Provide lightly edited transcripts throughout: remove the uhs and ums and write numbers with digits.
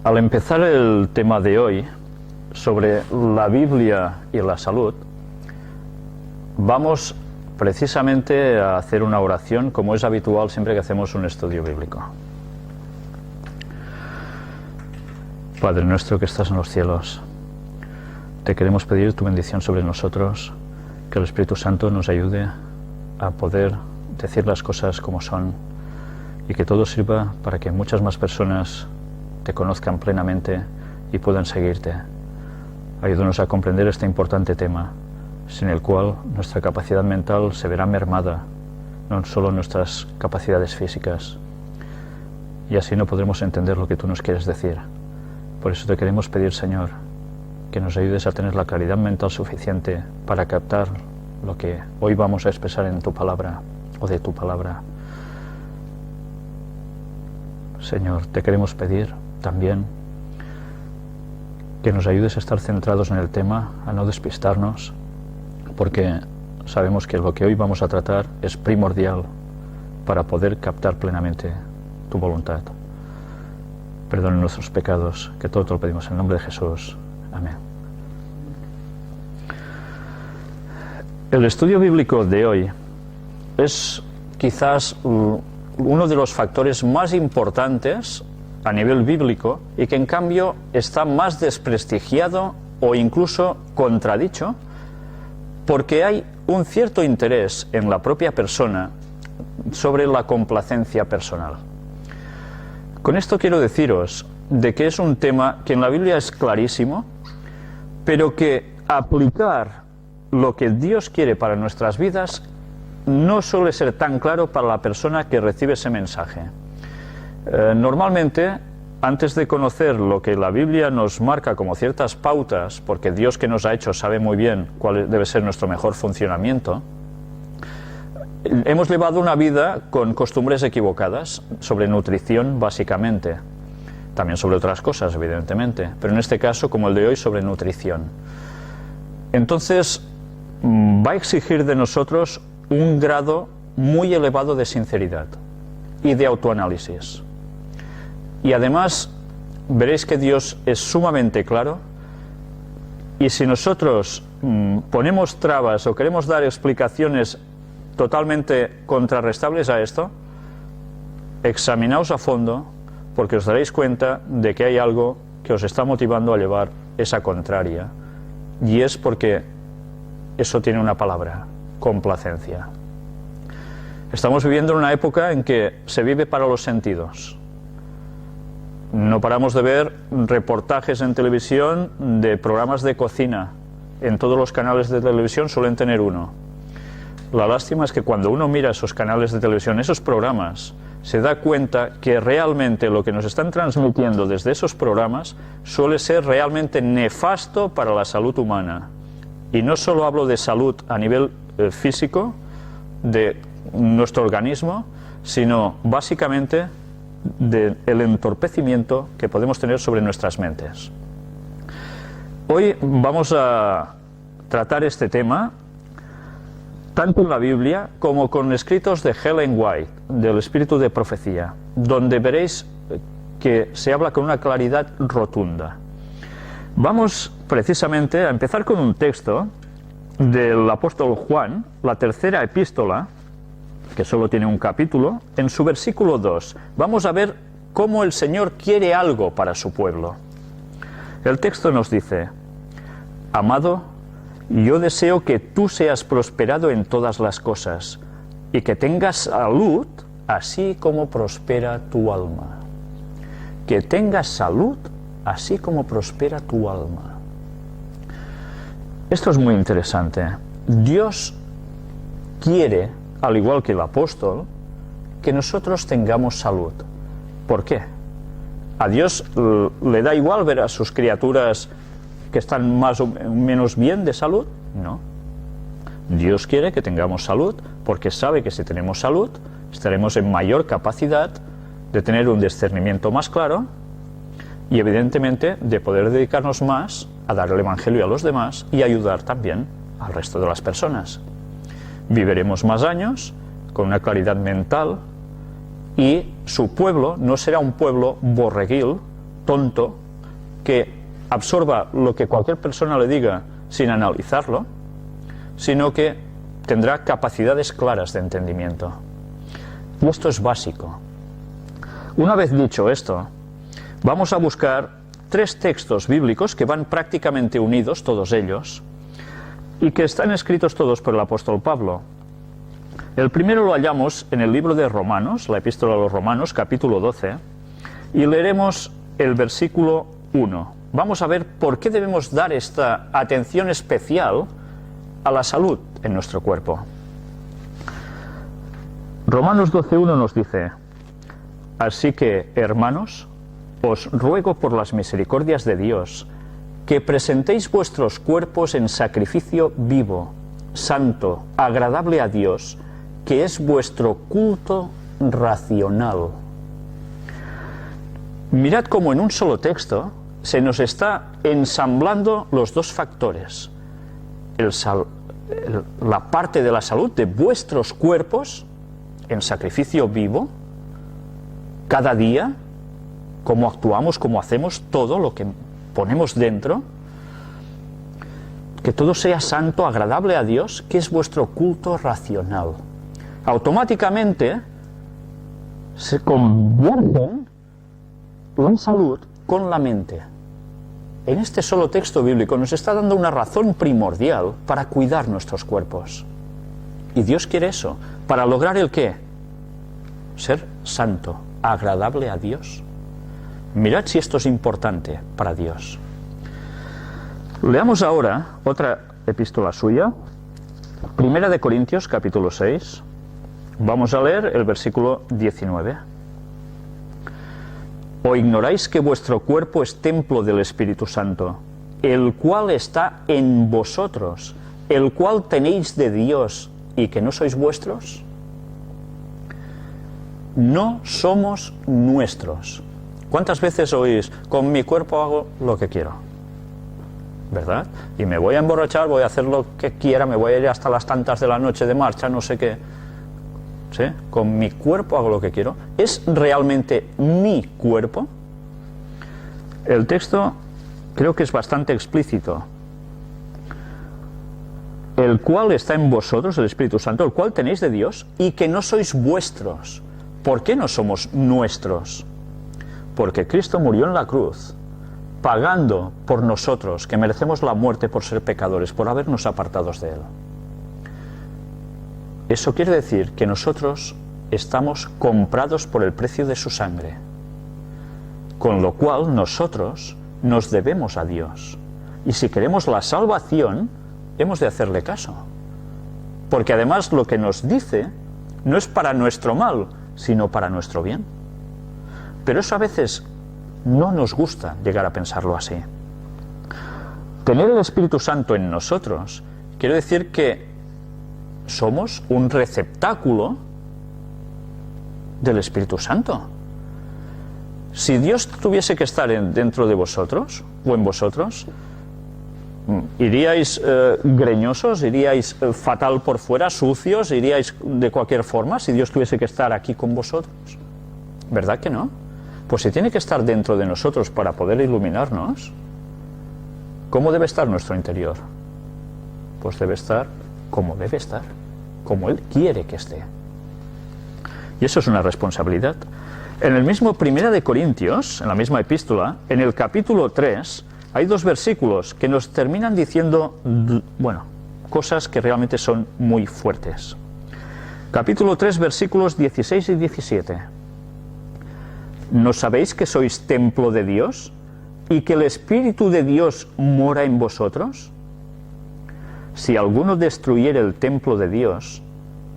Al empezar el tema de hoy sobre la Biblia y la salud, vamos precisamente a hacer una oración como es habitual siempre que hacemos un estudio bíblico. Padre nuestro que estás en los cielos, te queremos pedir tu bendición sobre nosotros, que el Espíritu Santo nos ayude a poder decir las cosas como son y que todo sirva para que muchas más personas te conozcan plenamente y puedan seguirte. Ayúdanos a comprender este importante tema, sin el cual nuestra capacidad mental se verá mermada, no solo nuestras capacidades físicas, y así no podremos entender lo que tú nos quieres decir. Por eso te queremos pedir, Señor, que nos ayudes a tener la claridad mental suficiente para captar lo que hoy vamos a expresar en tu palabra o de tu palabra. Señor, te queremos pedir también que nos ayudes a estar centrados en el tema, a no despistarnos, porque sabemos que lo que hoy vamos a tratar es primordial para poder captar plenamente tu voluntad. Perdona nuestros pecados, que todo te lo pedimos en el nombre de Jesús. Amén. El estudio bíblico de hoy es quizás uno de los factores más importantes a nivel bíblico y que en cambio está más desprestigiado o incluso contradicho, porque hay un cierto interés en la propia persona sobre la complacencia personal. Con esto quiero deciros de que es un tema que en la Biblia es clarísimo, pero que aplicar lo que Dios quiere para nuestras vidas no suele ser tan claro para la persona que recibe ese mensaje. Normalmente, antes de conocer lo que la Biblia nos marca como ciertas pautas, porque Dios que nos ha hecho sabe muy bien cuál debe ser nuestro mejor funcionamiento, hemos llevado una vida con costumbres equivocadas sobre nutrición básicamente, también sobre otras cosas evidentemente, pero en este caso como el de hoy sobre nutrición. Entonces va a exigir de nosotros un grado muy elevado de sinceridad y de autoanálisis. Y además veréis que Dios es sumamente claro, y si nosotros ponemos trabas o queremos dar explicaciones totalmente contrarrestables a esto, examinaos a fondo, porque os daréis cuenta de que hay algo que os está motivando a llevar esa contraria, y es porque eso tiene una palabra: complacencia. Estamos viviendo en una época en que se vive para los sentidos. No paramos de ver reportajes en televisión de programas de cocina. En todos los canales de televisión suelen tener uno. La lástima es que cuando uno mira esos canales de televisión, esos programas, se da cuenta que realmente lo que nos están transmitiendo desde esos programas suele ser realmente nefasto para la salud humana. Y no solo hablo de salud a nivel físico, de nuestro organismo, sino básicamente del entorpecimiento que podemos tener sobre nuestras mentes. Hoy vamos a tratar este tema tanto en la Biblia como con escritos de Ellen White, del Espíritu de Profecía, donde veréis que se habla con una claridad rotunda. Vamos precisamente a empezar con un texto del apóstol Juan, la tercera epístola, que solo tiene un capítulo. En su versículo 2 vamos a ver cómo el Señor quiere algo para su pueblo. El texto nos dice: Amado, yo deseo que tú seas prosperado en todas las cosas y que tengas salud, así como prospera tu alma. Que tengas salud, así como prospera tu alma. Esto es muy interesante. Dios quiere, al igual que el apóstol, que nosotros tengamos salud. ¿Por qué? A Dios le da igual ver a sus criaturas que están más o menos bien de salud. No. Dios quiere que tengamos salud porque sabe que si tenemos salud estaremos en mayor capacidad de tener un discernimiento más claro y evidentemente de poder dedicarnos más a dar el Evangelio a los demás y ayudar también al resto de las personas. Viviremos más años con una claridad mental y su pueblo no será un pueblo borreguil tonto que absorba lo que cualquier persona le diga sin analizarlo, sino que tendrá capacidades claras de entendimiento. Y esto es básico. Una vez dicho esto, vamos a buscar 3 textos bíblicos que van prácticamente unidos, todos ellos, y que están escritos todos por el apóstol Pablo. El primero lo hallamos en el libro de Romanos, la epístola a los Romanos, capítulo 12, y leeremos el versículo 1. Vamos a ver por qué debemos dar esta atención especial a la salud en nuestro cuerpo. Romanos 12:1 nos dice: así que, hermanos, os ruego por las misericordias de Dios, que presentéis vuestros cuerpos en sacrificio vivo, santo, agradable a Dios, que es vuestro culto racional. Mirad cómo en un solo texto se nos está ensamblando los dos factores. La parte de la salud de vuestros cuerpos en sacrificio vivo, cada día, cómo actuamos, cómo hacemos, todo lo que ponemos dentro, que todo sea santo, agradable a Dios, que es vuestro culto racional. Automáticamente se convierten la salud con la mente. En este solo texto bíblico nos está dando una razón primordial para cuidar nuestros cuerpos. Y Dios quiere eso. ¿Para lograr el qué? Ser santo, agradable a Dios. Mirad si esto es importante para Dios. Leamos ahora otra epístola suya, Primera de Corintios, capítulo 6. Vamos a leer el versículo 19. ¿O ignoráis que vuestro cuerpo es templo del Espíritu Santo, el cual está en vosotros, el cual tenéis de Dios, y que no sois vuestros? No somos nuestros. ¿Cuántas veces oís, con mi cuerpo hago lo que quiero? ¿Verdad? Y me voy a emborrachar, voy a hacer lo que quiera, me voy a ir hasta las tantas de la noche de marcha, no sé qué. ¿Sí? Con mi cuerpo hago lo que quiero. ¿Es realmente mi cuerpo? El texto creo que es bastante explícito. El cual está en vosotros, el Espíritu Santo, el cual tenéis de Dios, y que no sois vuestros. ¿Por qué no somos nuestros? Porque Cristo murió en la cruz, pagando por nosotros, que merecemos la muerte por ser pecadores, por habernos apartados de Él. Eso quiere decir que nosotros estamos comprados por el precio de su sangre, con lo cual nosotros nos debemos a Dios. Y si queremos la salvación, hemos de hacerle caso. Porque además lo que nos dice no es para nuestro mal, sino para nuestro bien. Pero eso a veces no nos gusta llegar a pensarlo así. Tener el Espíritu Santo en nosotros quiere decir que somos un receptáculo del Espíritu Santo. Si Dios tuviese que estar dentro de vosotros o en vosotros, ¿iríais greñosos? ¿Iríais fatal por fuera, sucios? ¿Iríais de cualquier forma si Dios tuviese que estar aquí con vosotros? ¿Verdad que no? Pues si tiene que estar dentro de nosotros para poder iluminarnos, ¿cómo debe estar nuestro interior? Pues debe estar como debe estar, como Él quiere que esté. Y eso es una responsabilidad. En el mismo Primera de Corintios, en la misma epístola, en el capítulo 3, hay 2 versículos que nos terminan diciendo, cosas que realmente son muy fuertes. Capítulo 3, versículos 16 y 17. ¿No sabéis que sois templo de Dios y que el Espíritu de Dios mora en vosotros? Si alguno destruyere el templo de Dios,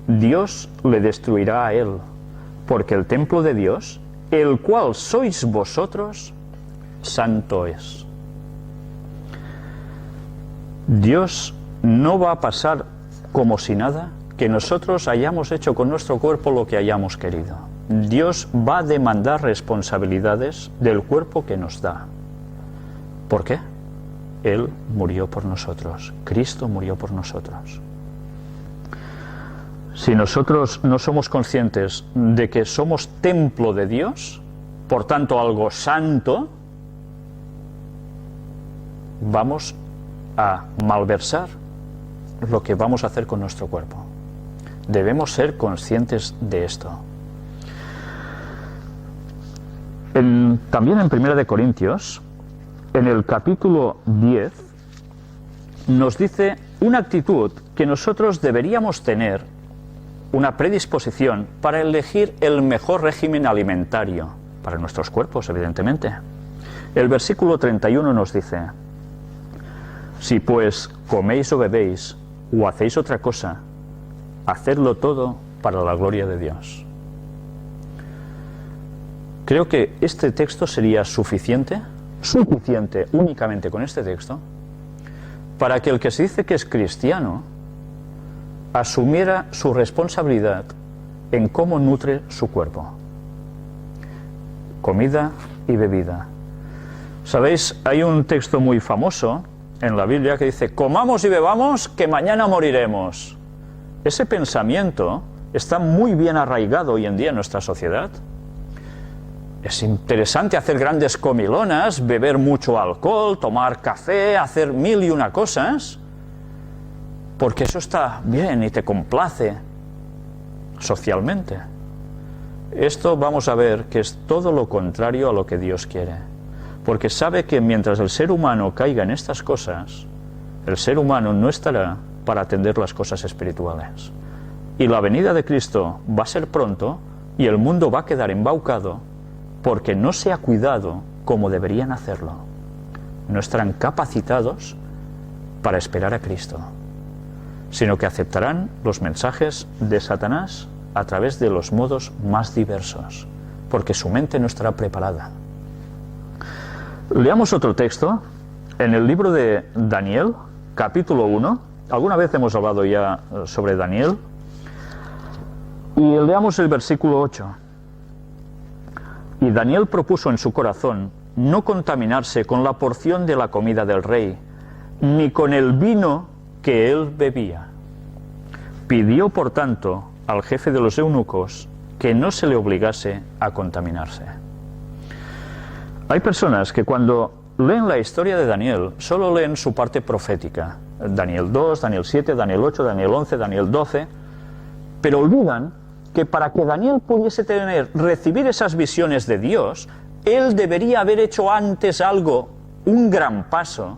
Dios le destruirá a él, porque el templo de Dios, el cual sois vosotros, santo es. Dios no va a pasar como si nada que nosotros hayamos hecho con nuestro cuerpo lo que hayamos querido. Dios va a demandar responsabilidades del cuerpo que nos da. ¿Por qué? Él murió por nosotros. Cristo murió por nosotros. Si nosotros no somos conscientes de que somos templo de Dios, por tanto algo santo, vamos a malversar lo que vamos a hacer con nuestro cuerpo. Debemos ser conscientes de esto. También en 1 Corintios, en el capítulo 10, nos dice una actitud que nosotros deberíamos tener, una predisposición para elegir el mejor régimen alimentario para nuestros cuerpos, evidentemente. El versículo 31 nos dice: si pues coméis o bebéis o hacéis otra cosa, hacedlo todo para la gloria de Dios. Creo que este texto sería suficiente únicamente con este texto, para que el que se dice que es cristiano asumiera su responsabilidad en cómo nutre su cuerpo. Comida y bebida. ¿Sabéis? Hay un texto muy famoso en la Biblia que dice: comamos y bebamos, que mañana moriremos. Ese pensamiento está muy bien arraigado hoy en día en nuestra sociedad. Es interesante hacer grandes comilonas, beber mucho alcohol, tomar café, hacer mil y una cosas, porque eso está bien y te complace socialmente. Esto vamos a ver que es todo lo contrario a lo que Dios quiere, porque sabe que mientras el ser humano caiga en estas cosas, el ser humano no estará para atender las cosas espirituales. Y la venida de Cristo va a ser pronto y el mundo va a quedar embaucado porque no se ha cuidado como deberían hacerlo. No estarán capacitados para esperar a Cristo, sino que aceptarán los mensajes de Satanás a través de los modos más diversos, porque su mente no estará preparada. Leamos otro texto en el libro de Daniel, capítulo 1. Alguna vez hemos hablado ya sobre Daniel. Y leamos el versículo 8. Y Daniel propuso en su corazón no contaminarse con la porción de la comida del rey, ni con el vino que él bebía. Pidió, por tanto, al jefe de los eunucos que no se le obligase a contaminarse. Hay personas que cuando leen la historia de Daniel solo leen su parte profética. Daniel 2, Daniel 7, Daniel 8, Daniel 11, Daniel 12, pero olvidan que para que Daniel pudiese recibir esas visiones de Dios, él debería haber hecho antes algo, un gran paso,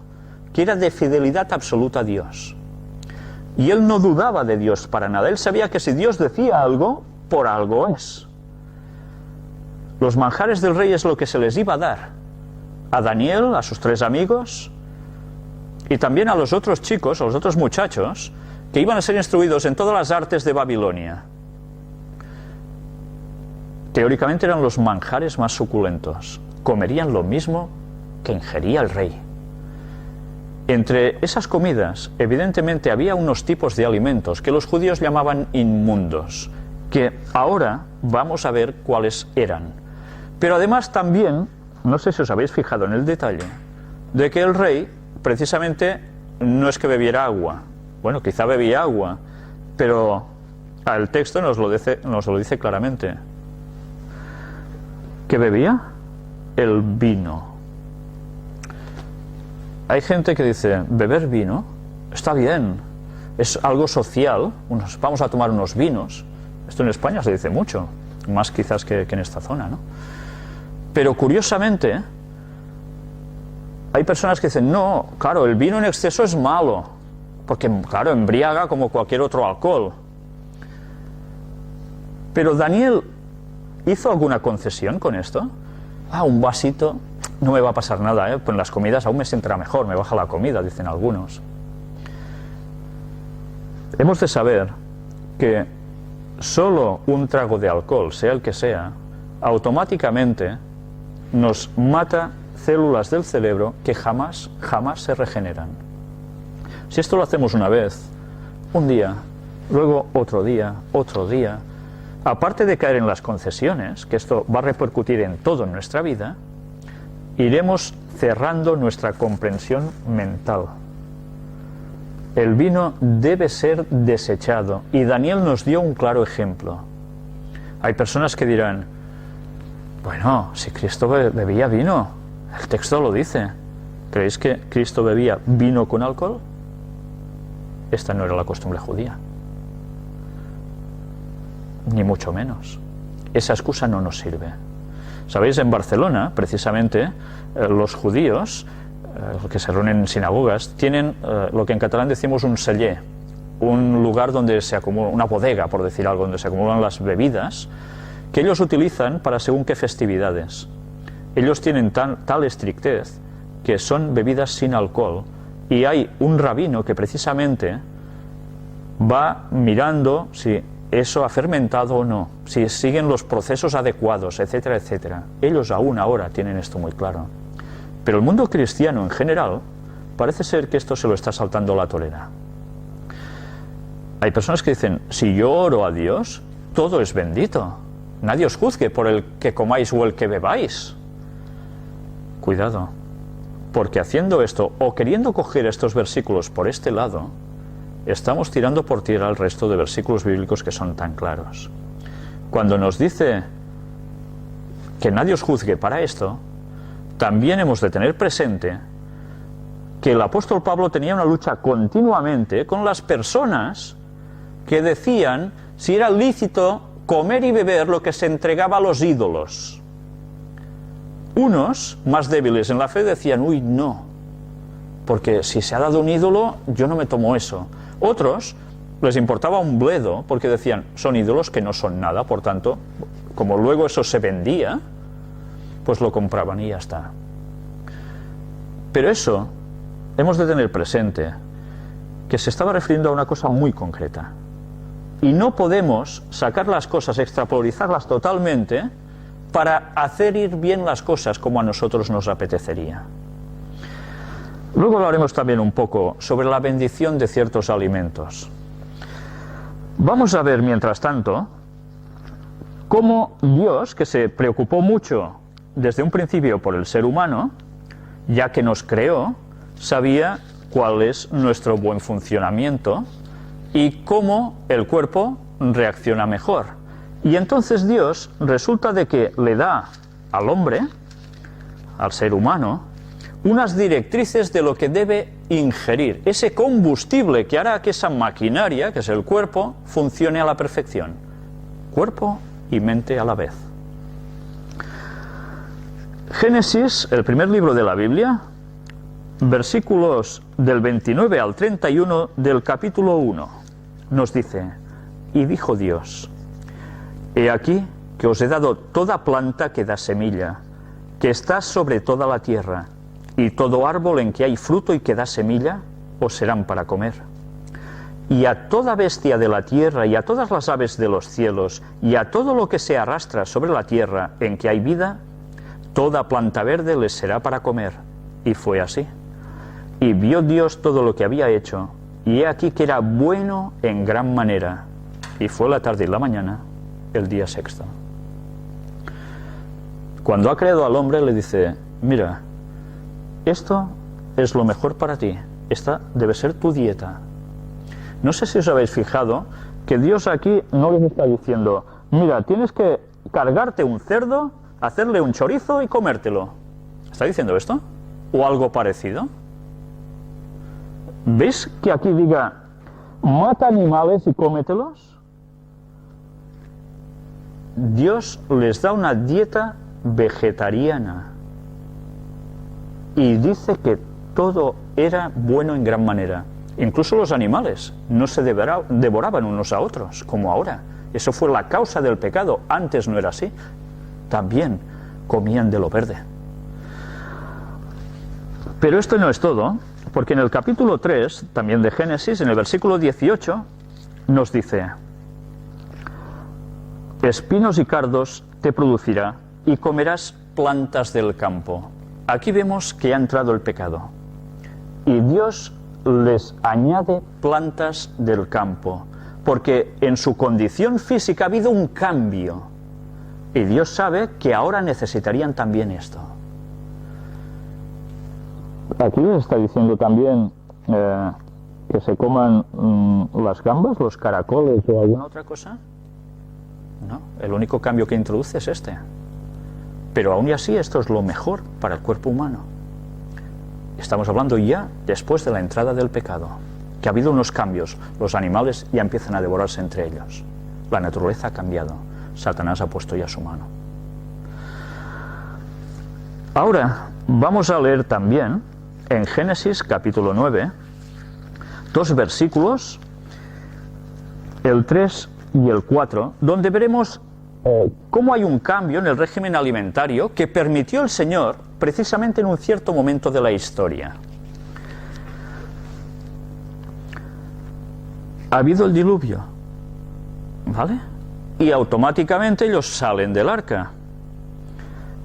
que era de fidelidad absoluta a Dios. Y él no dudaba de Dios para nada. Él sabía que si Dios decía algo, por algo es. Los manjares del rey es lo que se les iba a dar a Daniel, a sus 3 amigos, y también a los otros chicos, a los otros muchachos, que iban a ser instruidos en todas las artes de Babilonia. Teóricamente eran los manjares más suculentos. Comerían lo mismo que ingería el rey. Entre esas comidas, evidentemente, había unos tipos de alimentos que los judíos llamaban inmundos, que ahora vamos a ver cuáles eran. Pero además también, no sé si os habéis fijado en el detalle, de que el rey, precisamente, no es que bebiera agua. Bueno, quizá bebía agua, pero el texto nos lo dice claramente. ¿Qué bebía? El vino. Hay gente que dice, beber vino está bien, es algo social, vamos a tomar unos vinos. Esto en España se dice mucho, más quizás que en esta zona, ¿no? Pero curiosamente, hay personas que dicen, no, claro, el vino en exceso es malo, porque, claro, embriaga como cualquier otro alcohol. Pero Daniel ¿hizo alguna concesión con esto? Un vasito, no me va a pasar nada, pues en las comidas aún me sentará mejor, me baja la comida, dicen algunos. Hemos de saber que solo un trago de alcohol, sea el que sea, automáticamente nos mata células del cerebro que jamás se regeneran. Si esto lo hacemos una vez, un día, luego otro día, aparte de caer en las concesiones, que esto va a repercutir en todo en nuestra vida, iremos cerrando nuestra comprensión mental. El vino debe ser desechado, y Daniel nos dio un claro ejemplo. Hay personas que dirán, bueno, si Cristo bebía vino, el texto lo dice. ¿Creéis que Cristo bebía vino con alcohol? Esta no era la costumbre judía. Ni mucho menos. Esa excusa no nos sirve. Sabéis, en Barcelona, precisamente, los judíos, que se reúnen en sinagogas, tienen lo que en catalán decimos un celler, un lugar donde se acumula, una bodega, por decir algo, donde se acumulan las bebidas, que ellos utilizan para según qué festividades. Ellos tienen tal estrictez que son bebidas sin alcohol, y hay un rabino que precisamente va mirando si eso ha fermentado o no, si siguen los procesos adecuados, etcétera, etcétera. Ellos aún ahora tienen esto muy claro. Pero el mundo cristiano en general parece ser que esto se lo está saltando la torera. Hay personas que dicen, si yo oro a Dios, todo es bendito. Nadie os juzgue por el que comáis o el que bebáis. Cuidado, porque haciendo esto o queriendo coger estos versículos por este lado, estamos tirando por tierra el resto de versículos bíblicos que son tan claros. Cuando nos dice que nadie os juzgue para esto, también hemos de tener presente que el apóstol Pablo tenía una lucha continuamente con las personas que decían si era lícito comer y beber lo que se entregaba a los ídolos. Unos, más débiles en la fe, decían, uy, no, porque si se ha dado un ídolo, yo no me tomo eso. Otros les importaba un bledo, porque decían, son ídolos que no son nada, por tanto, como luego eso se vendía, pues lo compraban y ya está. Pero eso, hemos de tener presente que se estaba refiriendo a una cosa muy concreta. Y no podemos sacar las cosas, extrapolarizarlas totalmente, para hacer ir bien las cosas como a nosotros nos apetecería. Luego hablaremos también un poco sobre la bendición de ciertos alimentos. Vamos a ver, mientras tanto, cómo Dios, que se preocupó mucho desde un principio por el ser humano, ya que nos creó, sabía cuál es nuestro buen funcionamiento y cómo el cuerpo reacciona mejor. Y entonces Dios resulta de que le da al hombre, al ser humano, unas directrices de lo que debe ingerir, ese combustible que hará que esa maquinaria, que es el cuerpo, funcione a la perfección. Cuerpo y mente a la vez. Génesis, el primer libro de la Biblia, versículos del 29 al 31 del capítulo 1, nos dice, y dijo Dios, he aquí que os he dado toda planta que da semilla, que está sobre toda la tierra, y todo árbol en que hay fruto y que da semilla, os serán para comer. Y a toda bestia de la tierra, y a todas las aves de los cielos, y a todo lo que se arrastra sobre la tierra en que hay vida, toda planta verde les será para comer. Y fue así. Y vio Dios todo lo que había hecho, y he aquí que era bueno en gran manera. Y fue la tarde y la mañana, el día sexto. Cuando ha creado al hombre le dice, mira, esto es lo mejor para ti, esta debe ser tu dieta. No sé si os habéis fijado que Dios aquí no les está diciendo, mira, tienes que cargarte un cerdo, hacerle un chorizo y comértelo. ¿Está diciendo esto? ¿O algo parecido? ¿Veis que aquí diga, mata animales y cómetelos? Dios les da una dieta vegetariana y dice que todo era bueno en gran manera. Incluso los animales no se devoraban unos a otros, como ahora. Eso fue la causa del pecado. Antes no era así. También comían de lo verde. Pero esto no es todo, porque en el capítulo 3, también de Génesis, en el versículo 18, nos dice, espinos y cardos te producirá, y comerás plantas del campo. Aquí vemos que ha entrado el pecado. Y Dios les añade plantas del campo, porque en su condición física ha habido un cambio. Y Dios sabe que ahora necesitarían también esto. Aquí les está diciendo también que se coman las gambas, los caracoles o alguna otra cosa. No, el único cambio que introduce es este. Pero aún y así esto es lo mejor para el cuerpo humano. Estamos hablando ya después de la entrada del pecado, que ha habido unos cambios. Los animales ya empiezan a devorarse entre ellos. La naturaleza ha cambiado. Satanás ha puesto ya su mano. Ahora vamos a leer también en Génesis capítulo 9 dos versículos, el 3 y el 4, donde veremos cómo hay un cambio en el régimen alimentario que permitió el Señor precisamente en un cierto momento de la historia. Ha habido el diluvio, ¿vale? Y automáticamente ellos salen del arca.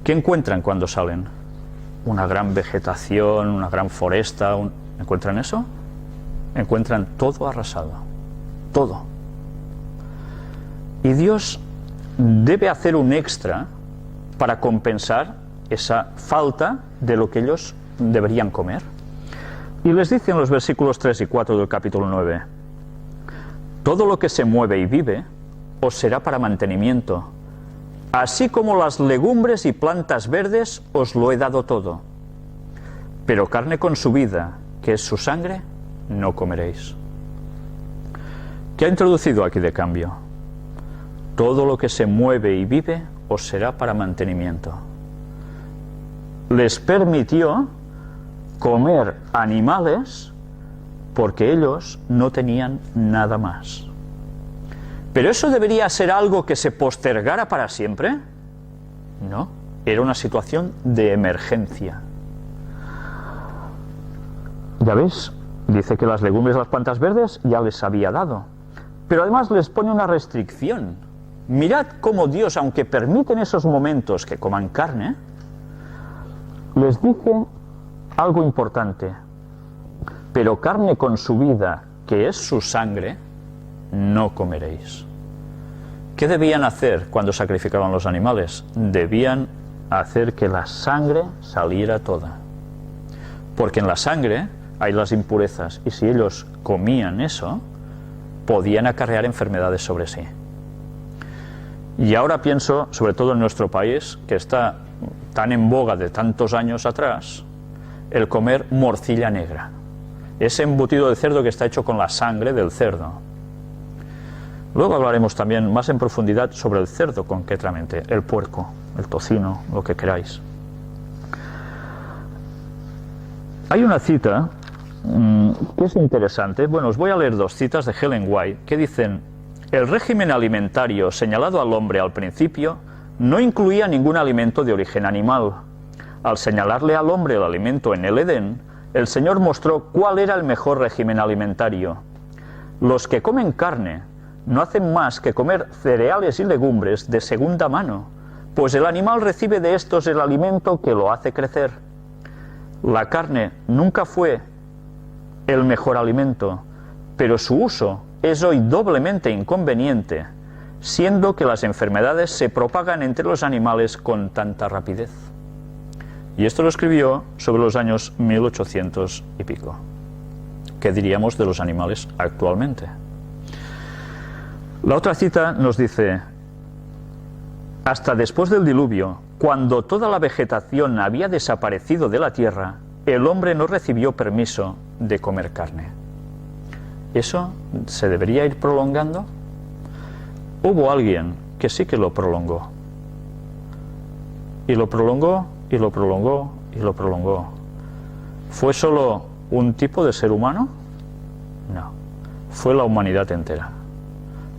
¿Qué encuentran cuando salen? Una gran vegetación, una gran foresta. ¿Encuentran eso? Encuentran todo arrasado. Todo. Y Dios debe hacer un extra para compensar esa falta de lo que ellos deberían comer. Y les dice en los versículos 3 y 4 del capítulo 9: todo lo que se mueve y vive os será para mantenimiento, así como las legumbres y plantas verdes os lo he dado todo. Pero carne con su vida, que es su sangre, no comeréis. ¿Qué ha introducido aquí de cambio? Todo lo que se mueve y vive os será para mantenimiento. Les permitió comer animales porque ellos no tenían nada más. ¿Pero eso debería ser algo que se postergara para siempre? No, era una situación de emergencia. Ya ves, dice que las legumbres y las plantas verdes ya les había dado, pero además les pone una restricción. Mirad cómo Dios, aunque permite en esos momentos que coman carne, les dice algo importante: pero carne con su vida, que es su sangre, no comeréis. ¿Qué debían hacer cuando sacrificaban los animales? Debían hacer que la sangre saliera toda, porque en la sangre hay las impurezas, y si ellos comían eso, podían acarrear enfermedades sobre sí. Y ahora pienso, sobre todo en nuestro país, que está tan en boga de tantos años atrás, el comer morcilla negra, ese embutido de cerdo que está hecho con la sangre del cerdo. Luego hablaremos también más en profundidad sobre el cerdo concretamente, el puerco, el tocino, lo que queráis. Hay una cita que es interesante. Bueno, os voy a leer dos citas de Ellen White que dicen: el régimen alimentario señalado al hombre al principio no incluía ningún alimento de origen animal. Al señalarle al hombre el alimento en el Edén, el Señor mostró cuál era el mejor régimen alimentario. Los que comen carne no hacen más que comer cereales y legumbres de segunda mano, pues el animal recibe de estos el alimento que lo hace crecer. La carne nunca fue el mejor alimento, pero su uso es hoy doblemente inconveniente, siendo que las enfermedades se propagan entre los animales con tanta rapidez. Y esto lo escribió sobre los años 1800 y pico. ¿Qué diríamos de los animales actualmente? La otra cita nos dice: hasta después del diluvio, cuando toda la vegetación había desaparecido de la tierra, el hombre no recibió permiso de comer carne. ¿Eso se debería ir prolongando? Hubo alguien que sí que lo prolongó. Y lo prolongó, y lo prolongó, y lo prolongó. ¿Fue solo un tipo de ser humano? No. Fue la humanidad entera.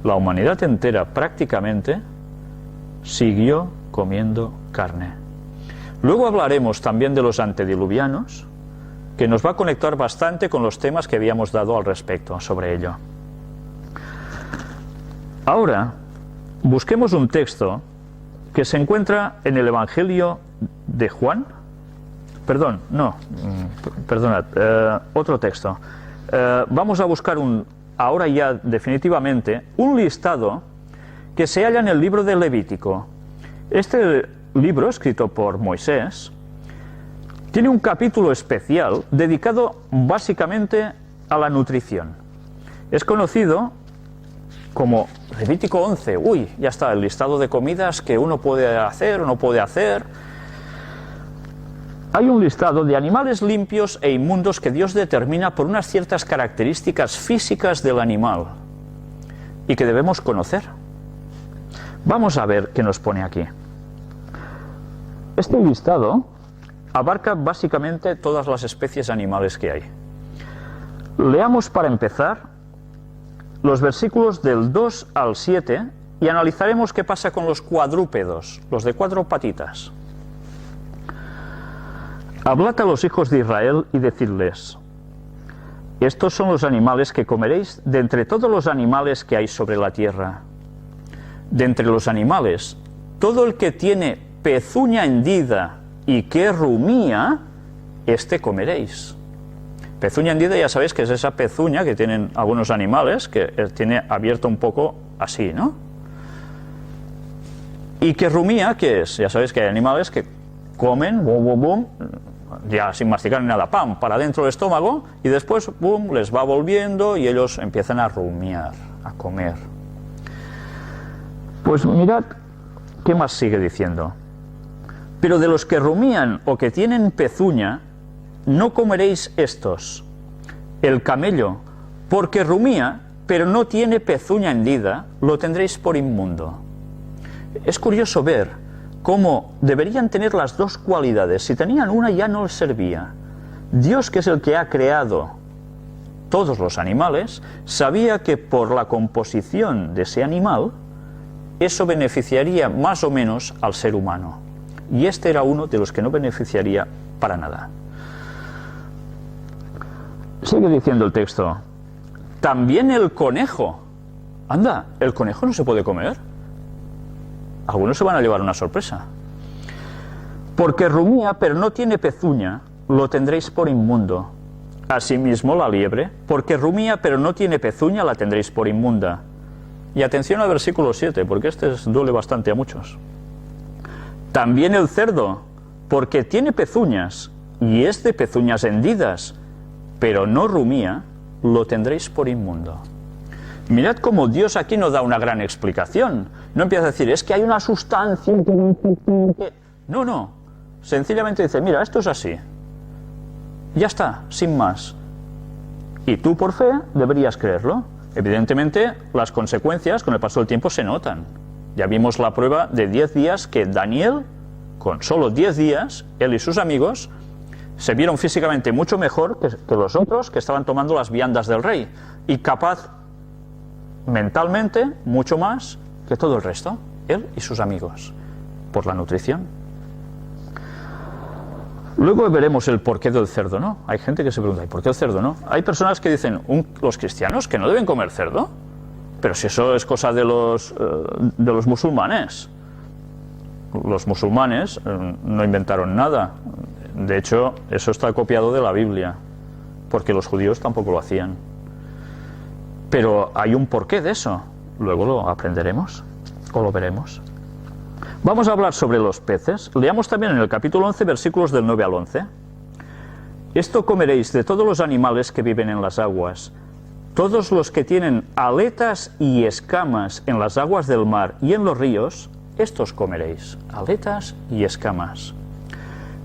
La humanidad entera prácticamente siguió comiendo carne. Luego hablaremos también de los antediluvianos, que nos va a conectar bastante con los temas que habíamos dado al respecto sobre ello. Ahora, busquemos un texto que se encuentra en el Evangelio de Juan. Perdonad, otro texto. Vamos a buscar ahora ya definitivamente, un listado que se halla en el libro de Levítico. Este libro, escrito por Moisés, tiene un capítulo especial dedicado básicamente a la nutrición. Es conocido como Levítico 11. Uy, ya está, el listado de comidas que uno puede hacer o no puede hacer. hay un listado de animales limpios e inmundos que Dios determina por unas ciertas características físicas del animal y que debemos conocer. Vamos a ver qué nos pone aquí. Este listado abarca básicamente todas las especies animales que hay. Leamos para empezar los versículos del 2 al 7 y analizaremos qué pasa con los cuadrúpedos, los de 4 patitas. Hablad a los hijos de Israel y decidles: estos son los animales que comeréis de entre todos los animales que hay sobre la tierra. De entre los animales, todo el que tiene pezuña hendida y que rumía, este comeréis. Pezuña hendida, ya sabéis que es esa pezuña que tienen algunos animales, que tiene abierto un poco así, ¿no? Y que rumía, ¿qué es? Ya sabéis que hay animales que comen, bum, bum, bum, ya sin masticar ni nada, pam, para dentro del estómago, y después, bum, les va volviendo y ellos empiezan a rumiar, a comer. Pues mirad, ¿qué más sigue diciendo? Pero de los que rumían o que tienen pezuña, no comeréis estos. El camello, porque rumía, pero no tiene pezuña hendida, lo tendréis por inmundo. Es curioso ver cómo deberían tener las dos cualidades. Si tenían una ya no les servía. Dios, que es el que ha creado todos los animales, sabía que por la composición de ese animal, eso beneficiaría más o menos al ser humano. Y este era uno de los que no beneficiaría para nada. Sigue diciendo el texto: también el conejo. Anda, ¿el conejo no se puede comer? Algunos se van a llevar una sorpresa. Porque rumía, pero no tiene pezuña, lo tendréis por inmundo. Asimismo la liebre, porque rumía, pero no tiene pezuña, la tendréis por inmunda. Y atención al versículo 7, porque este duele bastante a muchos. También el cerdo, porque tiene pezuñas, y es de pezuñas hendidas, pero no rumía, lo tendréis por inmundo. Mirad cómo Dios aquí no da una gran explicación. No empieza a decir, es que hay una sustancia que... No. Sencillamente dice, mira, esto es así. Ya está, sin más. Y tú por fe deberías creerlo. Evidentemente, las consecuencias con el paso del tiempo se notan. Ya vimos la prueba de 10 días que Daniel, con solo 10 días, él y sus amigos, se vieron físicamente mucho mejor que los otros que estaban tomando las viandas del rey, y capaz mentalmente mucho más que todo el resto, él y sus amigos, por la nutrición. Luego veremos el porqué del cerdo, ¿no? Hay gente que se pregunta, ¿y por qué el cerdo no? Hay personas que dicen, los cristianos, que no deben comer cerdo, pero si eso es cosa de los musulmanes. Los musulmanes no inventaron nada. De hecho, eso está copiado de la Biblia, porque los judíos tampoco lo hacían. Pero hay un porqué de eso. Luego lo aprenderemos, o lo veremos. Vamos a hablar sobre los peces. Leamos también en el capítulo 11, versículos del 9 al 11. Esto comeréis de todos los animales que viven en las aguas. Todos los que tienen aletas y escamas en las aguas del mar y en los ríos, estos comeréis. Aletas y escamas.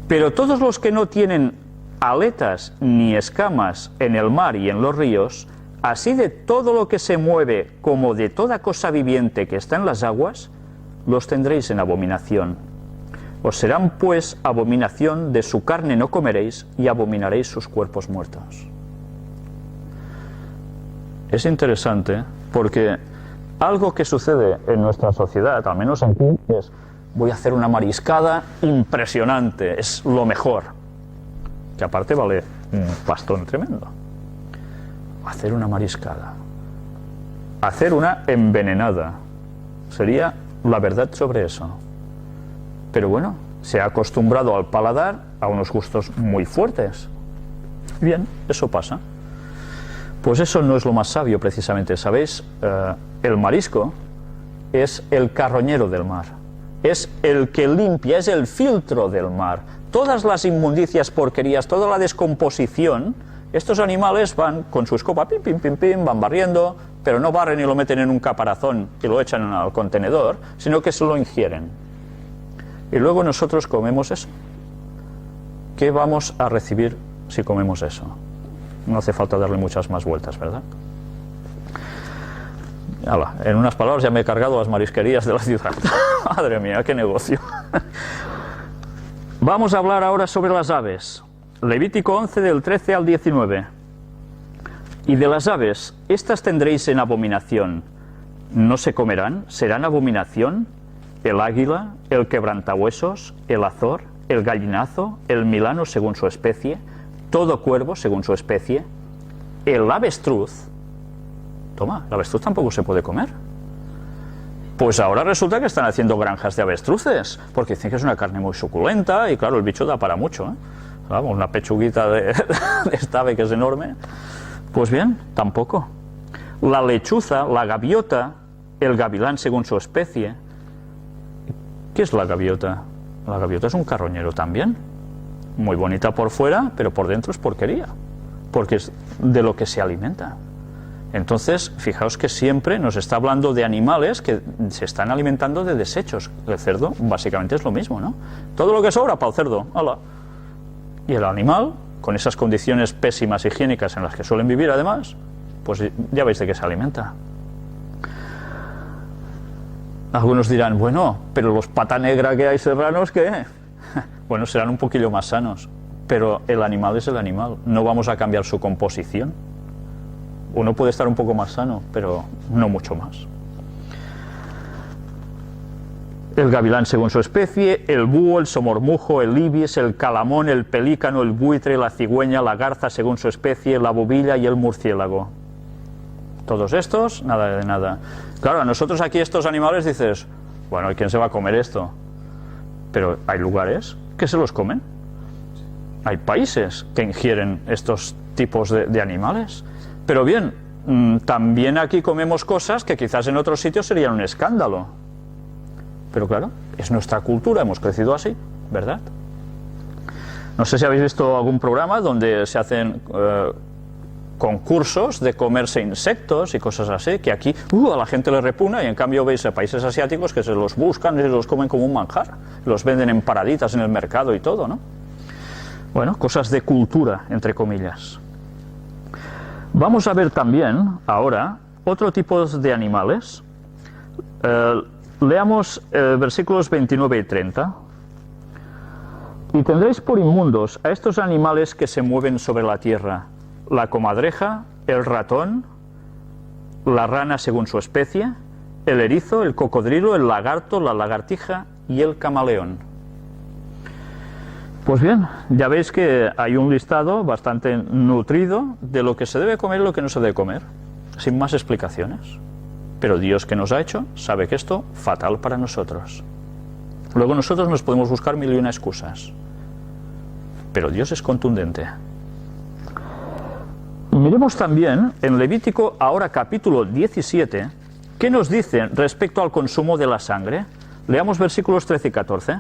Pero todos los que no tienen aletas ni escamas en el mar y en los ríos, así de todo lo que se mueve como de toda cosa viviente que está en las aguas, los tendréis en abominación. Os serán pues abominación, de su carne no comeréis, y abominaréis sus cuerpos muertos. Es interesante porque algo que sucede en nuestra sociedad, al menos aquí, es: voy a hacer una mariscada impresionante, es lo mejor. Que aparte vale un pastón tremendo. Hacer una mariscada. Hacer una envenenada. Sería la verdad sobre eso. Pero bueno, se ha acostumbrado al paladar a unos gustos muy fuertes. Bien, eso pasa. Pues eso no es lo más sabio precisamente, ¿sabéis? El marisco es el carroñero del mar. Es el que limpia, es el filtro del mar. Todas las inmundicias, porquerías, toda la descomposición, estos animales van con su escoba, pim, pim, pim, pim, van barriendo, pero no barren y lo meten en un caparazón y lo echan al contenedor, sino que se lo ingieren. Y luego nosotros comemos eso. ¿Qué vamos a recibir si comemos eso? No hace falta darle muchas más vueltas, ¿verdad? Hala, en unas palabras ya me he cargado las marisquerías de la ciudad. Madre mía, qué negocio. Vamos a hablar ahora sobre las aves. Levítico 11 del 13 al 19. Y de las aves, estas tendréis en abominación. No se comerán, serán abominación el águila, el quebrantahuesos, el azor, el gallinazo, el milano según su especie, todo cuervo según su especie, el avestruz. Toma, el avestruz tampoco se puede comer. Pues ahora resulta que están haciendo granjas de avestruces, porque dicen que es una carne muy suculenta y claro, el bicho da para mucho, ¿eh? Vamos, una pechuguita de esta ave que es enorme. Pues bien, tampoco. La lechuza, la gaviota, el gavilán según su especie. ¿Qué es la gaviota? La gaviota es un carroñero también. Muy bonita por fuera, pero por dentro es porquería, porque es de lo que se alimenta. Entonces, fijaos que siempre nos está hablando de animales que se están alimentando de desechos. El cerdo básicamente es lo mismo, ¿no? Todo lo que sobra para el cerdo, ¡hala! Y el animal, con esas condiciones pésimas higiénicas en las que suelen vivir además, pues ya veis de qué se alimenta. Algunos dirán, bueno, pero los pata negra que hay serranos, ¿qué? Bueno, serán un poquillo más sanos, pero el animal es el animal, no vamos a cambiar su composición. Uno puede estar un poco más sano, pero no mucho más. El gavilán según su especie, el búho, el somormujo, el ibis, el calamón, el pelícano, el buitre, la cigüeña, la garza según su especie, la bovilla y el murciélago. Todos estos, nada de nada. Claro, a nosotros aquí estos animales dices, bueno, ¿y quién se va a comer esto? Pero hay lugares que se los comen. Hay países que ingieren estos tipos de animales. Pero bien, también aquí comemos cosas que quizás en otros sitios serían un escándalo. Pero claro, es nuestra cultura, hemos crecido así, ¿verdad? No sé si habéis visto algún programa donde se hacen concursos de comerse insectos y cosas así, que aquí a la gente le repugna y en cambio veis a países asiáticos que se los buscan y se los comen como un manjar. Los venden en paraditas en el mercado y todo, ¿no? Bueno, cosas de cultura, entre comillas. Vamos a ver también, ahora, otro tipo de animales. Leamos versículos 29 y 30. Y tendréis por inmundos a estos animales que se mueven sobre la tierra, la comadreja, el ratón, la rana según su especie, el erizo, el cocodrilo, el lagarto, la lagartija y el camaleón. Pues bien, ya veis que hay un listado bastante nutrido de lo que se debe comer y lo que no se debe comer, sin más explicaciones. Pero Dios, que nos ha hecho, sabe que esto es fatal para nosotros. Luego nosotros nos podemos buscar mil y una excusas, pero Dios es contundente. Miremos también en Levítico, ahora capítulo 17, ¿qué nos dice respecto al consumo de la sangre? Leamos versículos 13 y 14.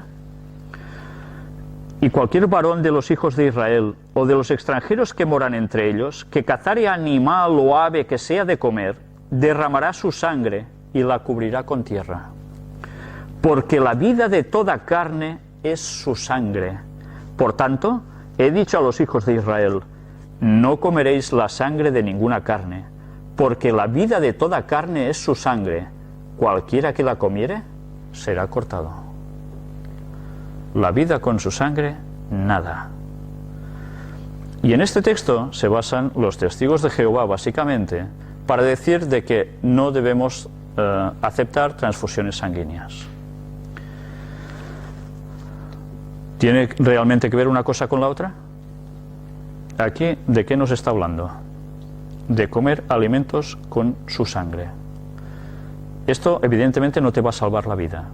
Y cualquier varón de los hijos de Israel, o de los extranjeros que moran entre ellos, que cazare animal o ave que sea de comer, derramará su sangre y la cubrirá con tierra. Porque la vida de toda carne es su sangre. Por tanto, he dicho a los hijos de Israel, no comeréis la sangre de ninguna carne, porque la vida de toda carne es su sangre. Cualquiera que la comiere, será cortado. La vida con su sangre, nada. Y en este texto se basan los testigos de Jehová, básicamente, para decir de que no debemos aceptar transfusiones sanguíneas. ¿Tiene realmente que ver una cosa con la otra? Aquí, ¿de qué nos está hablando? De comer alimentos con su sangre. Esto, evidentemente, no te va a salvar la vida.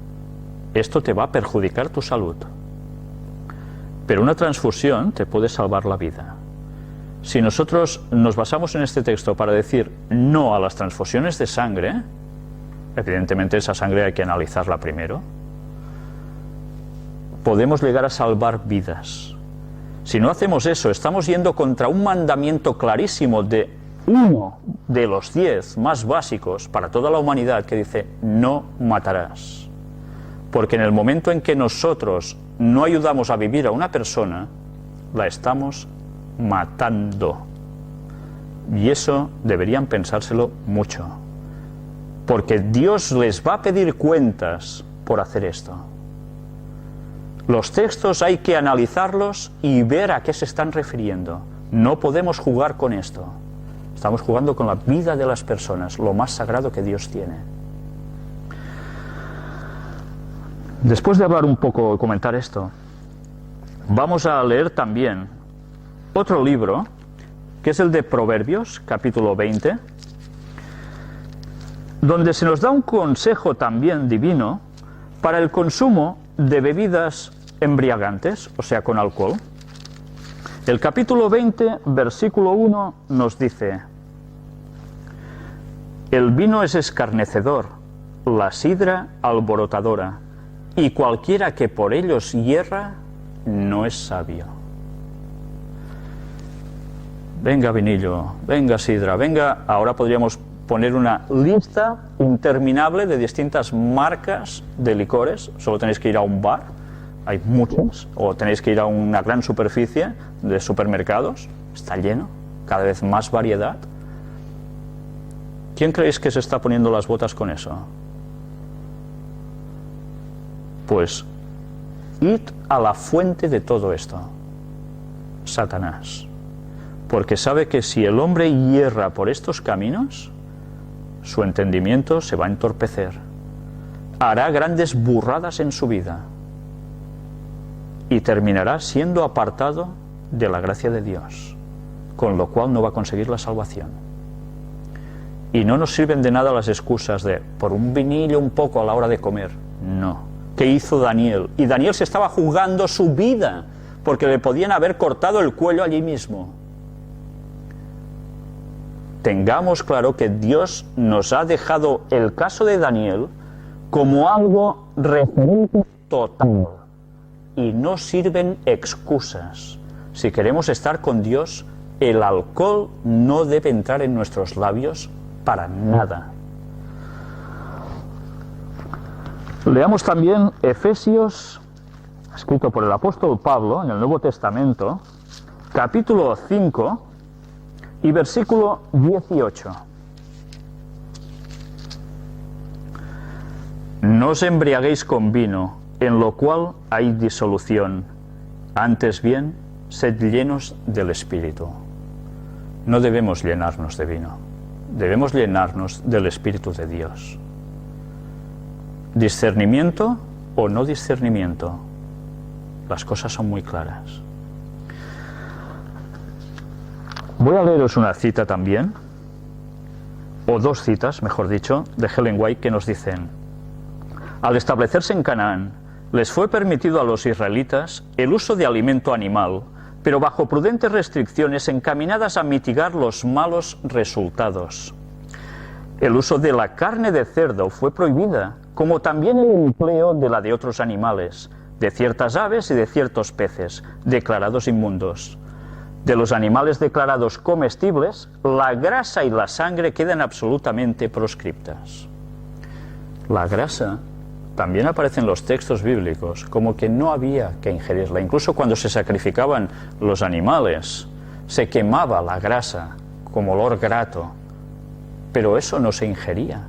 Esto te va a perjudicar tu salud. Pero una transfusión te puede salvar la vida. Si nosotros nos basamos en este texto para decir no a las transfusiones de sangre, evidentemente esa sangre hay que analizarla primero, podemos llegar a salvar vidas. Si no hacemos eso, estamos yendo contra un mandamiento clarísimo de uno de los 10 más básicos para toda la humanidad, que dice no matarás. Porque en el momento en que nosotros no ayudamos a vivir a una persona, la estamos matando. Y eso deberían pensárselo mucho, porque Dios les va a pedir cuentas por hacer esto. Los textos hay que analizarlos y ver a qué se están refiriendo. No podemos jugar con esto. Estamos jugando con la vida de las personas, lo más sagrado que Dios tiene. Después de hablar un poco y comentar esto, vamos a leer también otro libro, que es el de Proverbios, capítulo 20, donde se nos da un consejo también divino para el consumo de bebidas embriagantes, o sea, con alcohol. El capítulo 20, versículo 1, nos dice: el vino es escarnecedor, la sidra alborotadora, y cualquiera que por ellos hierra no es sabio. Venga vinillo, venga sidra, venga. Ahora podríamos poner una lista interminable de distintas marcas de licores. Solo tenéis que ir a un bar, hay muchos, o tenéis que ir a una gran superficie de supermercados, está lleno, cada vez más variedad. ¿Quién creéis que se está poniendo las botas con eso? Pues id a la fuente de todo esto, Satanás, porque sabe que si el hombre hierra por estos caminos, su entendimiento se va a entorpecer, hará grandes burradas en su vida y terminará siendo apartado de la gracia de Dios, con lo cual no va a conseguir la salvación. Y no nos sirven de nada las excusas de por un vinillo un poco a la hora de comer. No. ¿Qué hizo Daniel? Y Daniel se estaba jugando su vida, porque le podían haber cortado el cuello allí mismo. Tengamos claro que Dios nos ha dejado el caso de Daniel como algo referente total, y no sirven excusas. Si queremos estar con Dios, el alcohol no debe entrar en nuestros labios para nada. Leamos también Efesios, escrito por el apóstol Pablo en el Nuevo Testamento, capítulo 5 y versículo 18. No os embriaguéis con vino, en lo cual hay disolución. Antes bien, sed llenos del Espíritu. No debemos llenarnos de vino, debemos llenarnos del Espíritu de Dios. Discernimiento o no discernimiento, las cosas son muy claras. Voy a leeros una cita también, o dos citas, mejor dicho, de Ellen White, que nos dicen: al establecerse en Canaán, les fue permitido a los israelitas el uso de alimento animal, pero bajo prudentes restricciones encaminadas a mitigar los malos resultados. El uso de la carne de cerdo fue prohibida, como también el empleo de la de otros animales, de ciertas aves y de ciertos peces, declarados inmundos. De los animales declarados comestibles, la grasa y la sangre quedan absolutamente proscriptas. La grasa también aparece en los textos bíblicos como que no había que ingerirla. Incluso cuando se sacrificaban los animales, se quemaba la grasa como olor grato, pero eso no se ingería,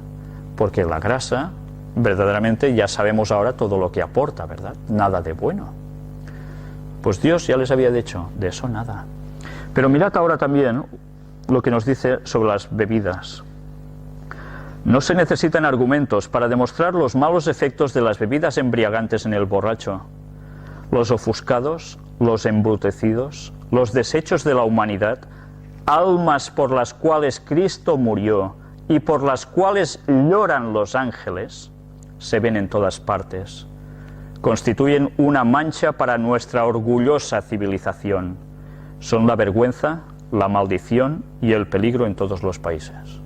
porque la grasa, verdaderamente ya sabemos ahora todo lo que aporta, ¿verdad? Nada de bueno. Pues Dios ya les había dicho, de eso nada. Pero mirad ahora también lo que nos dice sobre las bebidas. No se necesitan argumentos para demostrar los malos efectos de las bebidas embriagantes en el borracho. Los ofuscados, los embrutecidos, los desechos de la humanidad, almas por las cuales Cristo murió y por las cuales lloran los ángeles, se ven en todas partes. Constituyen una mancha para nuestra orgullosa civilización. Son la vergüenza, la maldición y el peligro en todos los países.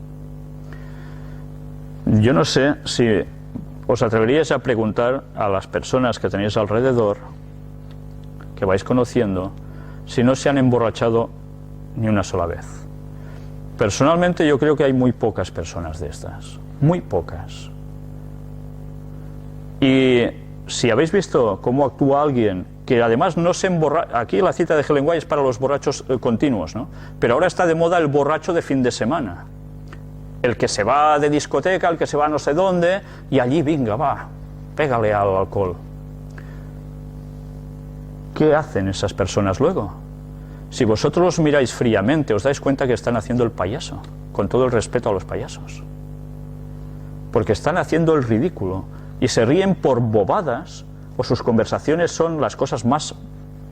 Yo no sé si os atreveríais a preguntar a las personas que tenéis alrededor, que vais conociendo, si no se han emborrachado ni una sola vez. Personalmente yo creo que hay muy pocas personas de estas, muy pocas. Y si habéis visto cómo actúa alguien que además no se emborracha. Aquí la cita de Helen White es para los borrachos continuos, ¿no? Pero ahora está de moda el borracho de fin de semana. El que se va de discoteca, el que se va no sé dónde, y allí, venga, va, pégale al alcohol. ¿Qué hacen esas personas luego? Si vosotros los miráis fríamente, os dais cuenta que están haciendo el payaso, con todo el respeto a los payasos. Porque están haciendo el ridículo, y se ríen por bobadas, o sus conversaciones son las cosas más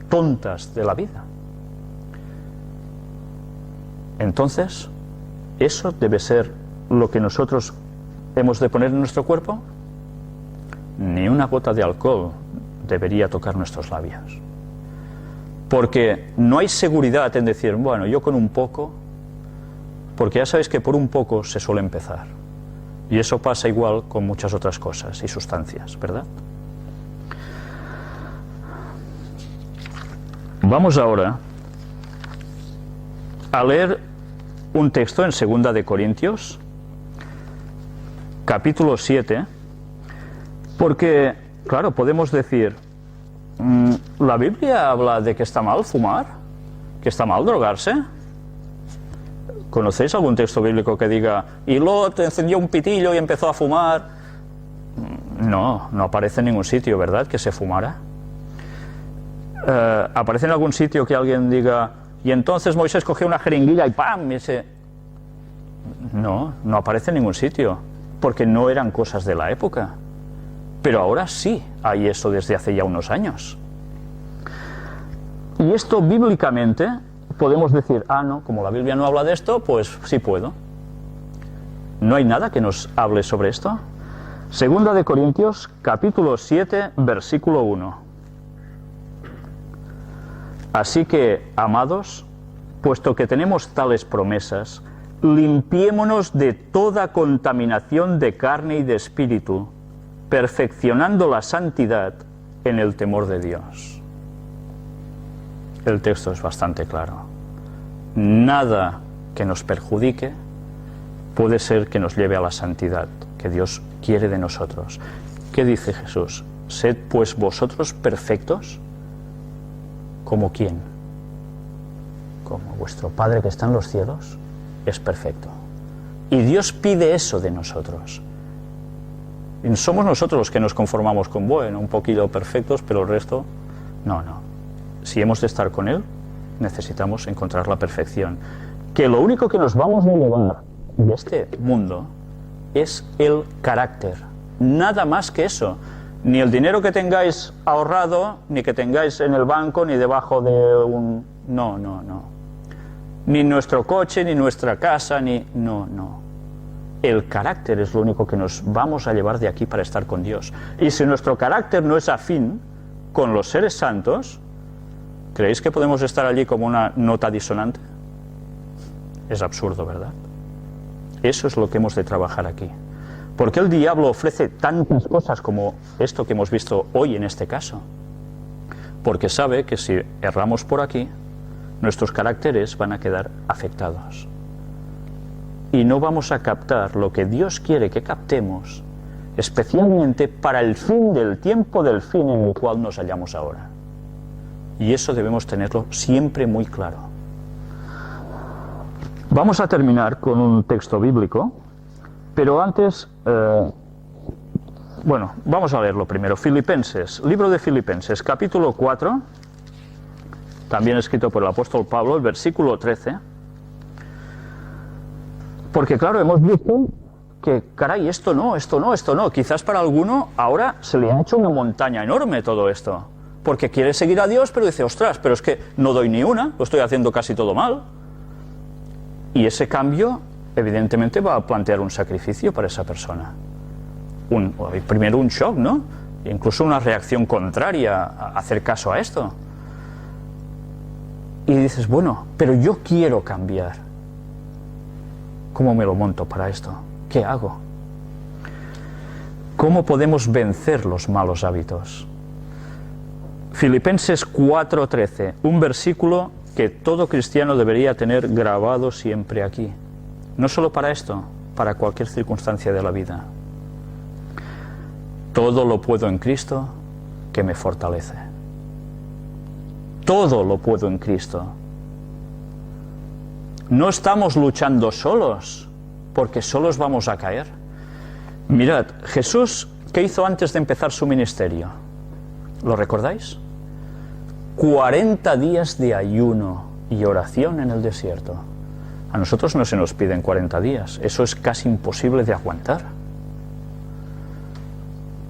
tontas de la vida. Entonces, ¿eso debe ser lo que nosotros hemos de poner en nuestro cuerpo? Ni una gota de alcohol debería tocar nuestros labios. Porque no hay seguridad en decir, bueno, yo con un poco, porque ya sabéis que por un poco se suele empezar. Y eso pasa igual con muchas otras cosas y sustancias, ¿verdad? Vamos ahora a leer un texto en 2 de Corintios, capítulo 7, porque, claro, podemos decir, ¿la Biblia habla de que está mal fumar? ¿Que está mal drogarse? ¿Conocéis algún texto bíblico que diga, y Lot encendió un pitillo y empezó a fumar? No, no aparece en ningún sitio, ¿verdad?, que se fumara. ¿Aparece en algún sitio que alguien diga, y entonces Moisés cogió una jeringuilla y ¡pam! No, no aparece en ningún sitio, porque no eran cosas de la época. Pero ahora sí hay eso desde hace ya unos años. Y esto bíblicamente podemos decir, no, como la Biblia no habla de esto, pues sí puedo. ¿No hay nada que nos hable sobre esto? 2 de Corintios, capítulo 7, versículo 1. Así que, amados, puesto que tenemos tales promesas, limpiémonos de toda contaminación de carne y de espíritu, perfeccionando la santidad en el temor de Dios. El texto es bastante claro. Nada que nos perjudique puede ser que nos lleve a la santidad que Dios quiere de nosotros. ¿Qué dice Jesús? Sed pues vosotros perfectos, ¿como quién? Como vuestro Padre que está en los cielos es perfecto. Y Dios pide eso de nosotros. Y somos nosotros los que nos conformamos con, bueno, un poquito perfectos, pero el resto, no. Si hemos de estar con Él, necesitamos encontrar la perfección. Que lo único que nos vamos a llevar de este mundo es el carácter. Nada más que eso. Ni el dinero que tengáis ahorrado, ni que tengáis en el banco, ni debajo de un... No. Ni nuestro coche, ni nuestra casa, ni... No. El carácter es lo único que nos vamos a llevar de aquí para estar con Dios. Y si nuestro carácter no es afín con los seres santos, ¿creéis que podemos estar allí como una nota disonante? Es absurdo, ¿verdad? Eso es lo que hemos de trabajar aquí. ¿Por qué el diablo ofrece tantas cosas como esto que hemos visto hoy en este caso? Porque sabe que si erramos por aquí, nuestros caracteres van a quedar afectados. Y no vamos a captar lo que Dios quiere que captemos, especialmente para el fin del tiempo del fin en el cual nos hallamos ahora. Y eso debemos tenerlo siempre muy claro. Vamos a terminar con un texto bíblico, pero antes, vamos a leerlo primero. Filipenses, libro de Filipenses, capítulo 4, también escrito por el apóstol Pablo, el versículo 13. Porque claro, hemos visto que, caray, esto no. Quizás para alguno ahora se le ha hecho una montaña enorme todo esto. Porque quiere seguir a Dios, pero dice, ostras, pero es que no doy ni una, lo estoy haciendo casi todo mal. Y ese cambio, evidentemente, va a plantear un sacrificio para esa persona. Primero un shock, ¿no? Incluso una reacción contraria a hacer caso a esto. Y dices, bueno, pero yo quiero cambiar. ¿Cómo me lo monto para esto? ¿Qué hago? ¿Cómo podemos vencer los malos hábitos? Filipenses 4:13, un versículo que todo cristiano debería tener grabado siempre aquí. No solo para esto, para cualquier circunstancia de la vida. Todo lo puedo en Cristo que me fortalece. todo lo puedo en Cristo. No estamos luchando solos, porque solos vamos a caer. Mirad, Jesús, ¿qué hizo antes de empezar su ministerio? ¿Lo recordáis? 40 días de ayuno y oración en el desierto. A nosotros no se nos piden 40 días, eso es casi imposible de aguantar.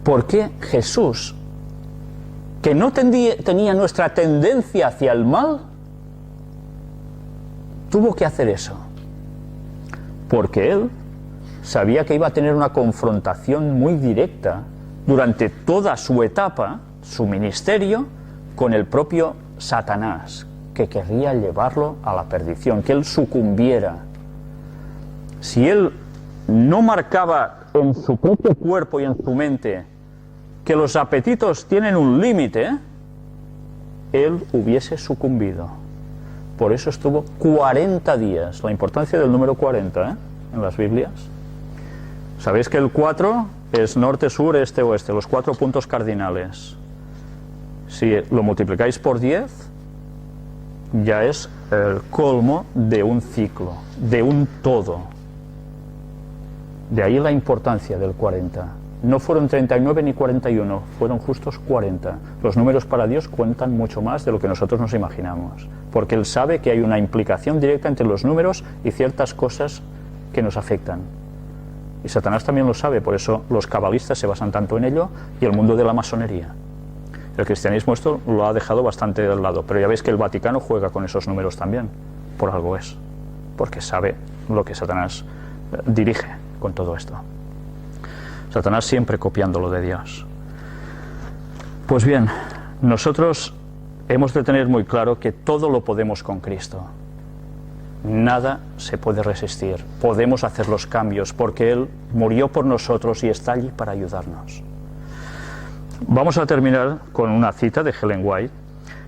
¿Por qué Jesús, que no tenía nuestra tendencia hacia el mal, tuvo que hacer eso? Porque Él sabía que iba a tener una confrontación muy directa durante toda su etapa, su ministerio, con el propio Satanás, que querría llevarlo a la perdición, que Él sucumbiera. Si Él no marcaba en su propio cuerpo y en su mente que los apetitos tienen un límite, Él hubiese sucumbido. Por eso estuvo 40 días, la importancia del número 40 en las Biblias. Sabéis que el 4 es norte, sur, este, oeste, los 4 puntos cardinales. Si lo multiplicáis por 10, ya es el colmo de un ciclo, de un todo. De ahí la importancia del 40. No fueron 39 ni 41, fueron justos 40. Los números para Dios cuentan mucho más de lo que nosotros nos imaginamos, porque Él sabe que hay una implicación directa entre los números y ciertas cosas que nos afectan. Y Satanás también lo sabe, por eso los cabalistas se basan tanto en ello y el mundo de la masonería. El cristianismo esto lo ha dejado bastante de lado, pero ya veis que el Vaticano juega con esos números también, por algo es, porque sabe lo que Satanás dirige con todo esto. Satanás siempre copiando lo de Dios. Pues bien, nosotros hemos de tener muy claro que todo lo podemos con Cristo. Nada se puede resistir. Podemos hacer los cambios porque Él murió por nosotros y está allí para ayudarnos. Vamos a terminar con una cita de Ellen White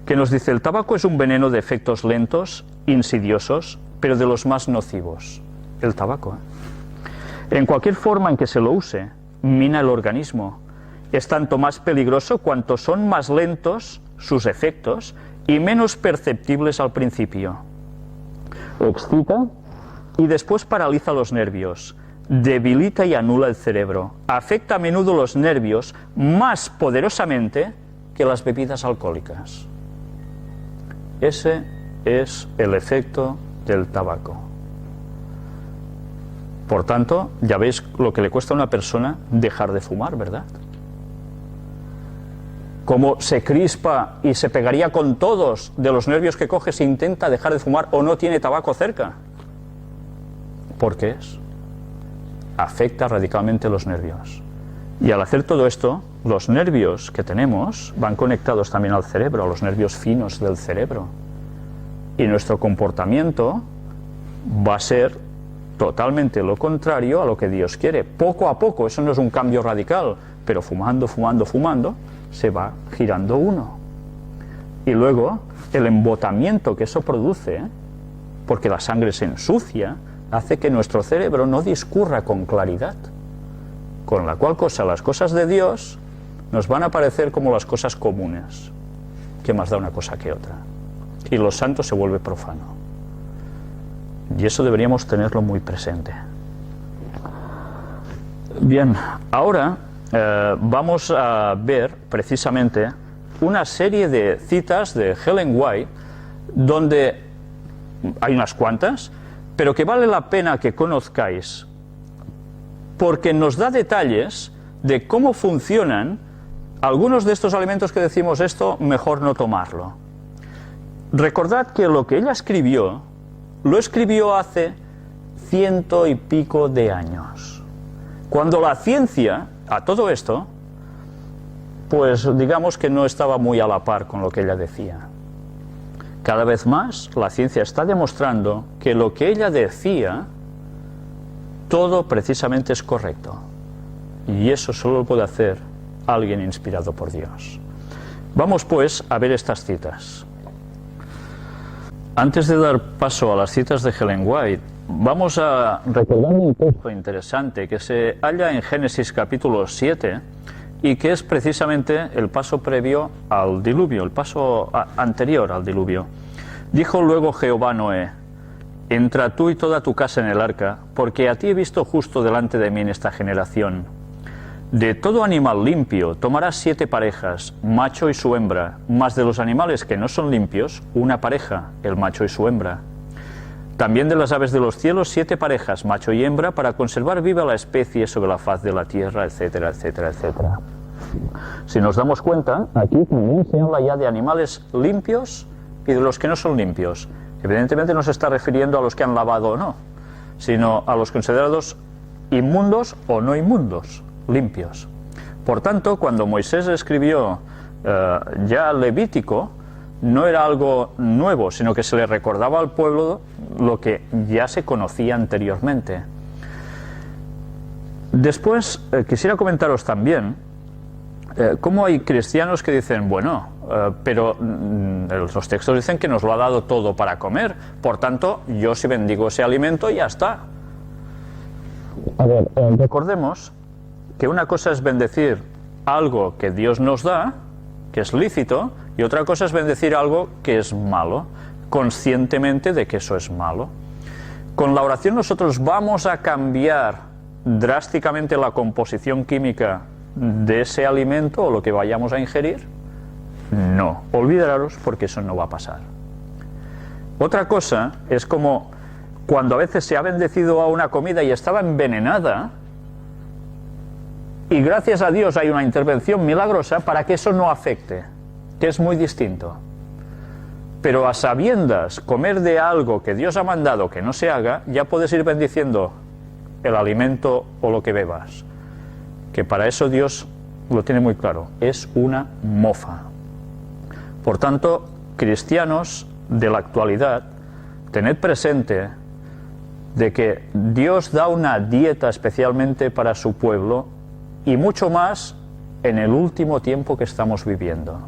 que nos dice: el tabaco es un veneno de efectos lentos, insidiosos, pero de los más nocivos. El tabaco, en cualquier forma en que se lo use, mina el organismo. Es tanto más peligroso cuanto son más lentos sus efectos y menos perceptibles al principio. Excita y después paraliza los nervios, debilita y anula el cerebro, afecta a menudo los nervios más poderosamente que las bebidas alcohólicas. Ese es el efecto del tabaco. Por tanto, ya veis lo que le cuesta a una persona dejar de fumar, ¿verdad? Cómo se crispa y se pegaría con todos de los nervios que coge si intenta dejar de fumar o no tiene tabaco cerca. ¿Por qué es? Afecta radicalmente los nervios. Y al hacer todo esto, los nervios que tenemos van conectados también al cerebro, a los nervios finos del cerebro. Y nuestro comportamiento va a ser totalmente lo contrario a lo que Dios quiere. Poco a poco, eso no es un cambio radical, pero fumando, se va girando uno. Y luego, el embotamiento que eso produce, porque la sangre se ensucia, hace que nuestro cerebro no discurra con claridad. Con la cual cosa, las cosas de Dios nos van a parecer como las cosas comunes. ¿Qué más da una cosa que otra? Y lo santo se vuelve profano. Y eso deberíamos tenerlo muy presente. Bien, ahora vamos a ver precisamente una serie de citas de Ellen White, donde hay unas cuantas, pero que vale la pena que conozcáis, porque nos da detalles de cómo funcionan algunos de estos alimentos que decimos esto, mejor no tomarlo. Recordad que lo que ella escribió, lo escribió hace 100 y pico de años, cuando la ciencia, a todo esto, pues digamos que no estaba muy a la par con lo que ella decía. Cada vez más la ciencia está demostrando que lo que ella decía, todo precisamente es correcto. Y eso solo lo puede hacer alguien inspirado por Dios. Vamos pues a ver estas citas. Antes de dar paso a las citas de Ellen White, vamos a recordar un texto interesante que se halla en Génesis capítulo 7, y que es precisamente el paso previo al diluvio, el paso anterior al diluvio. Dijo luego Jehová a Noé: entra tú y toda tu casa en el arca, porque a ti he visto justo delante de mí en esta generación. De todo animal limpio tomarás 7 parejas, macho y su hembra, mas de los animales que no son limpios, una pareja, el macho y su hembra. También de las aves de los cielos 7 parejas, macho y hembra, para conservar viva la especie sobre la faz de la tierra, etcétera, etcétera, etcétera. Si nos damos cuenta, aquí también se habla ya de animales limpios y de los que no son limpios. Evidentemente no se está refiriendo a los que han lavado o no, sino a los considerados inmundos o no inmundos, limpios. Por tanto, cuando Moisés escribió ya Levítico, no era algo nuevo, sino que se le recordaba al pueblo lo que ya se conocía anteriormente. Después, quisiera comentaros también cómo hay cristianos que dicen, bueno, pero los textos dicen que nos lo ha dado todo para comer, por tanto, yo si bendigo ese alimento, ya está. A ver, recordemos que una cosa es bendecir algo que Dios nos da, que es lícito, y otra cosa es bendecir algo que es malo, conscientemente de que eso es malo. Con la oración nosotros vamos a cambiar drásticamente la composición química de ese alimento o lo que vayamos a ingerir. No, olvidaros, porque eso no va a pasar. Otra cosa es como cuando a veces se ha bendecido a una comida y estaba envenenada, y gracias a Dios hay una intervención milagrosa para que eso no afecte, que es muy distinto. Pero a sabiendas comer de algo que Dios ha mandado que no se haga, ya puedes ir bendiciendo el alimento o lo que bebas, que para eso Dios lo tiene muy claro, es una mofa. Por tanto, cristianos de la actualidad, tened presente de que Dios da una dieta especialmente para su pueblo, y mucho más en el último tiempo que estamos viviendo.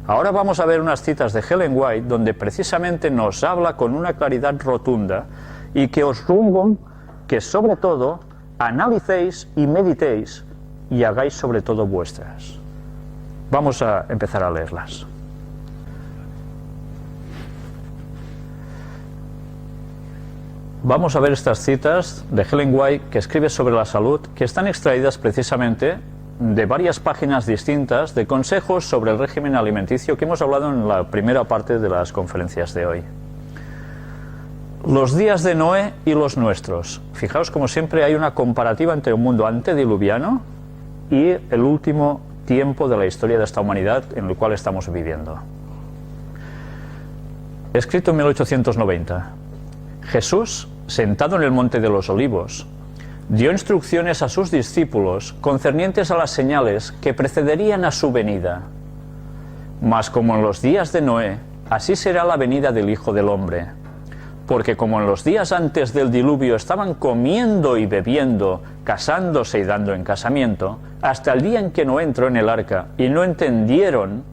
Ahora vamos a ver unas citas de Ellen White donde precisamente nos habla con una claridad rotunda, y que os ruego que sobre todo analicéis y meditéis y hagáis sobre todo vuestras. Vamos a empezar a leerlas. Vamos a ver estas citas de Ellen White, que escribe sobre la salud, que están extraídas precisamente de varias páginas distintas de consejos sobre el régimen alimenticio que hemos hablado en la primera parte de las conferencias de hoy. Los días de Noé y los nuestros. Fijaos, como siempre, hay una comparativa entre un mundo antediluviano y el último tiempo de la historia de esta humanidad en el cual estamos viviendo. Escrito en 1890. Jesús, sentado en el Monte de los Olivos, dio instrucciones a sus discípulos concernientes a las señales que precederían a su venida. Mas como en los días de Noé, así será la venida del Hijo del Hombre. Porque como en los días antes del diluvio estaban comiendo y bebiendo, casándose y dando en casamiento, hasta el día en que Noé entró en el arca, y no entendieron,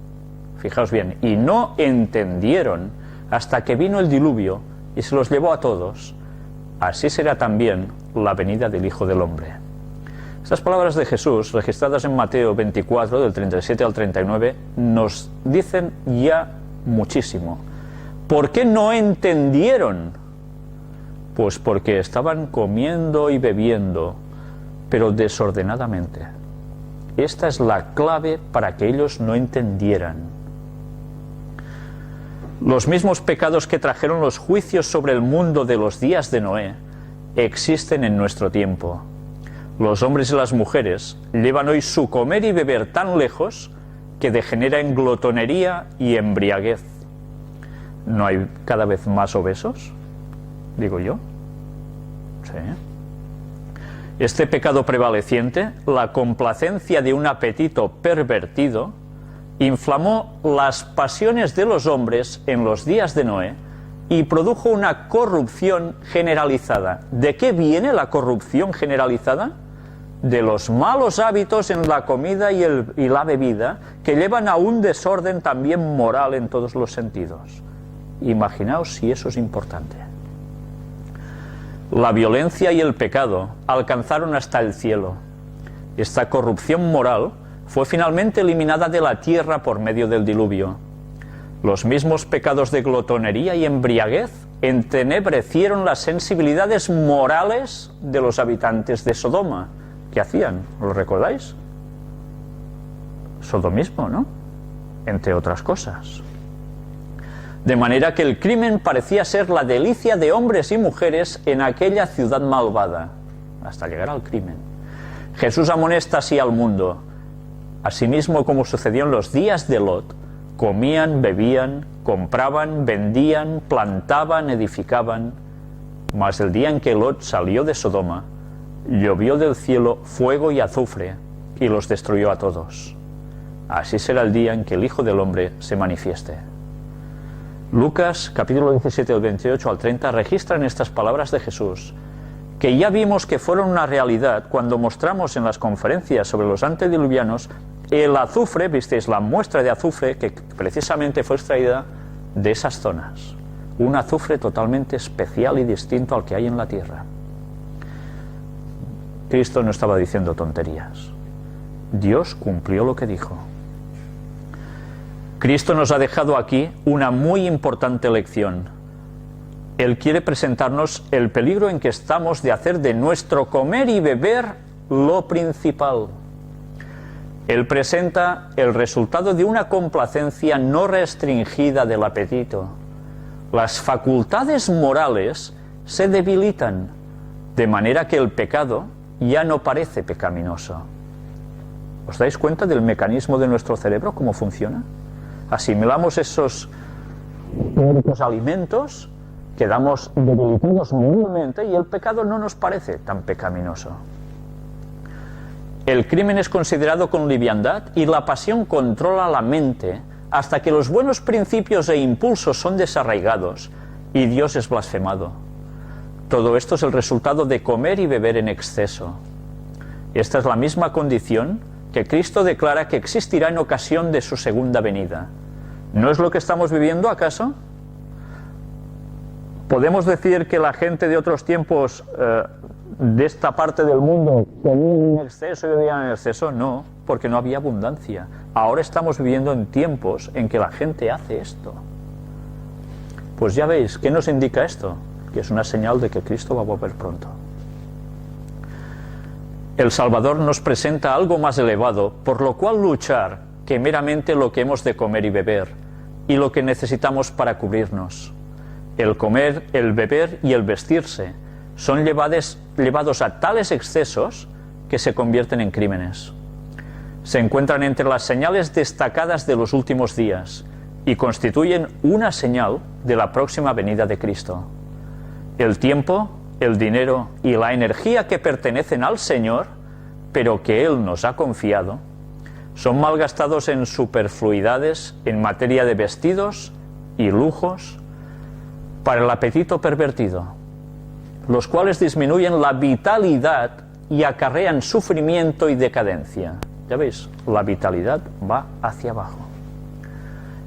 fijaos bien, y no entendieron hasta que vino el diluvio y se los llevó a todos, así será también la venida del Hijo del Hombre. Estas palabras de Jesús, registradas en Mateo 24, del 37 al 39, nos dicen ya muchísimo. ¿Por qué no entendieron? Pues porque estaban comiendo y bebiendo, pero desordenadamente. Esta es la clave para que ellos no entendieran. Los mismos pecados que trajeron los juicios sobre el mundo de los días de Noé existen en nuestro tiempo. Los hombres y las mujeres llevan hoy su comer y beber tan lejos que degenera en glotonería y embriaguez. ¿No hay cada vez más obesos? Digo yo. Sí. Este pecado prevaleciente, la complacencia de un apetito pervertido, inflamó las pasiones de los hombres en los días de Noé y produjo una corrupción generalizada. ¿De qué viene la corrupción generalizada? De los malos hábitos en la comida y la bebida, que llevan a un desorden también moral en todos los sentidos. Imaginaos si eso es importante. La violencia y el pecado alcanzaron hasta el cielo. Esta corrupción moral fue finalmente eliminada de la tierra por medio del diluvio. Los mismos pecados de glotonería y embriaguez entenebrecieron las sensibilidades morales de los habitantes de Sodoma. ¿Qué hacían? ¿Lo recordáis? Sodomismo, ¿no? Entre otras cosas. De manera que el crimen parecía ser la delicia de hombres y mujeres en aquella ciudad malvada, hasta llegar al crimen. Jesús amonesta así al mundo. Asimismo, como sucedió en los días de Lot, comían, bebían, compraban, vendían, plantaban, edificaban. Mas el día en que Lot salió de Sodoma, llovió del cielo fuego y azufre, y los destruyó a todos. Así será el día en que el Hijo del Hombre se manifieste. Lucas, capítulo 17, del 28 al 30, registran estas palabras de Jesús, que ya vimos que fueron una realidad cuando mostramos en las conferencias sobre los antediluvianos el azufre, visteis la muestra de azufre que precisamente fue extraída de esas zonas. Un azufre totalmente especial y distinto al que hay en la tierra. Cristo no estaba diciendo tonterías. Dios cumplió lo que dijo. Cristo nos ha dejado aquí una muy importante lección. Él quiere presentarnos el peligro en que estamos de hacer de nuestro comer y beber lo principal. Él presenta el resultado de una complacencia no restringida del apetito. Las facultades morales se debilitan, de manera que el pecado ya no parece pecaminoso. ¿Os dais cuenta del mecanismo de nuestro cerebro, cómo funciona? Asimilamos esos alimentos, quedamos debilitados moralmente y el pecado no nos parece tan pecaminoso. El crimen es considerado con liviandad y la pasión controla la mente hasta que los buenos principios e impulsos son desarraigados y Dios es blasfemado. Todo esto es el resultado de comer y beber en exceso. Esta es la misma condición que Cristo declara que existirá en ocasión de su segunda venida. ¿No es lo que estamos viviendo, acaso? ¿Podemos decir que la gente de otros tiempos de esta parte del mundo comían en exceso y bebían en exceso? No, porque no había abundancia. Ahora estamos viviendo en tiempos en que la gente hace esto. Pues ya veis, ¿qué nos indica esto? Que es una señal de que Cristo va a volver pronto. El Salvador nos presenta algo más elevado, por lo cual luchar, que meramente lo que hemos de comer y beber, y lo que necesitamos para cubrirnos. El comer, el beber y el vestirse son llevados a tales excesos que se convierten en crímenes. Se encuentran entre las señales destacadas de los últimos días y constituyen una señal de la próxima venida de Cristo. El tiempo, el dinero y la energía que pertenecen al Señor, pero que Él nos ha confiado, son malgastados en superfluidades en materia de vestidos y lujos para el apetito pervertido, los cuales disminuyen la vitalidad y acarrean sufrimiento y decadencia. Ya veis, la vitalidad va hacia abajo.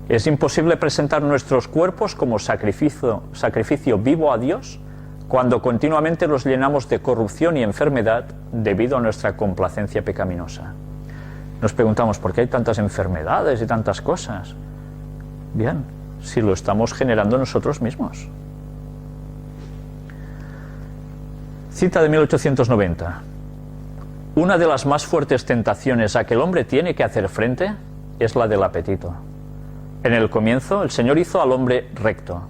Es imposible presentar nuestros cuerpos como sacrificio vivo a Dios cuando continuamente los llenamos de corrupción y enfermedad debido a nuestra complacencia pecaminosa. Nos preguntamos, ¿por qué hay tantas enfermedades y tantas cosas? Bien, si lo estamos generando nosotros mismos. Cita de 1890. Una de las más fuertes tentaciones a que el hombre tiene que hacer frente es la del apetito. En el comienzo, el Señor hizo al hombre recto.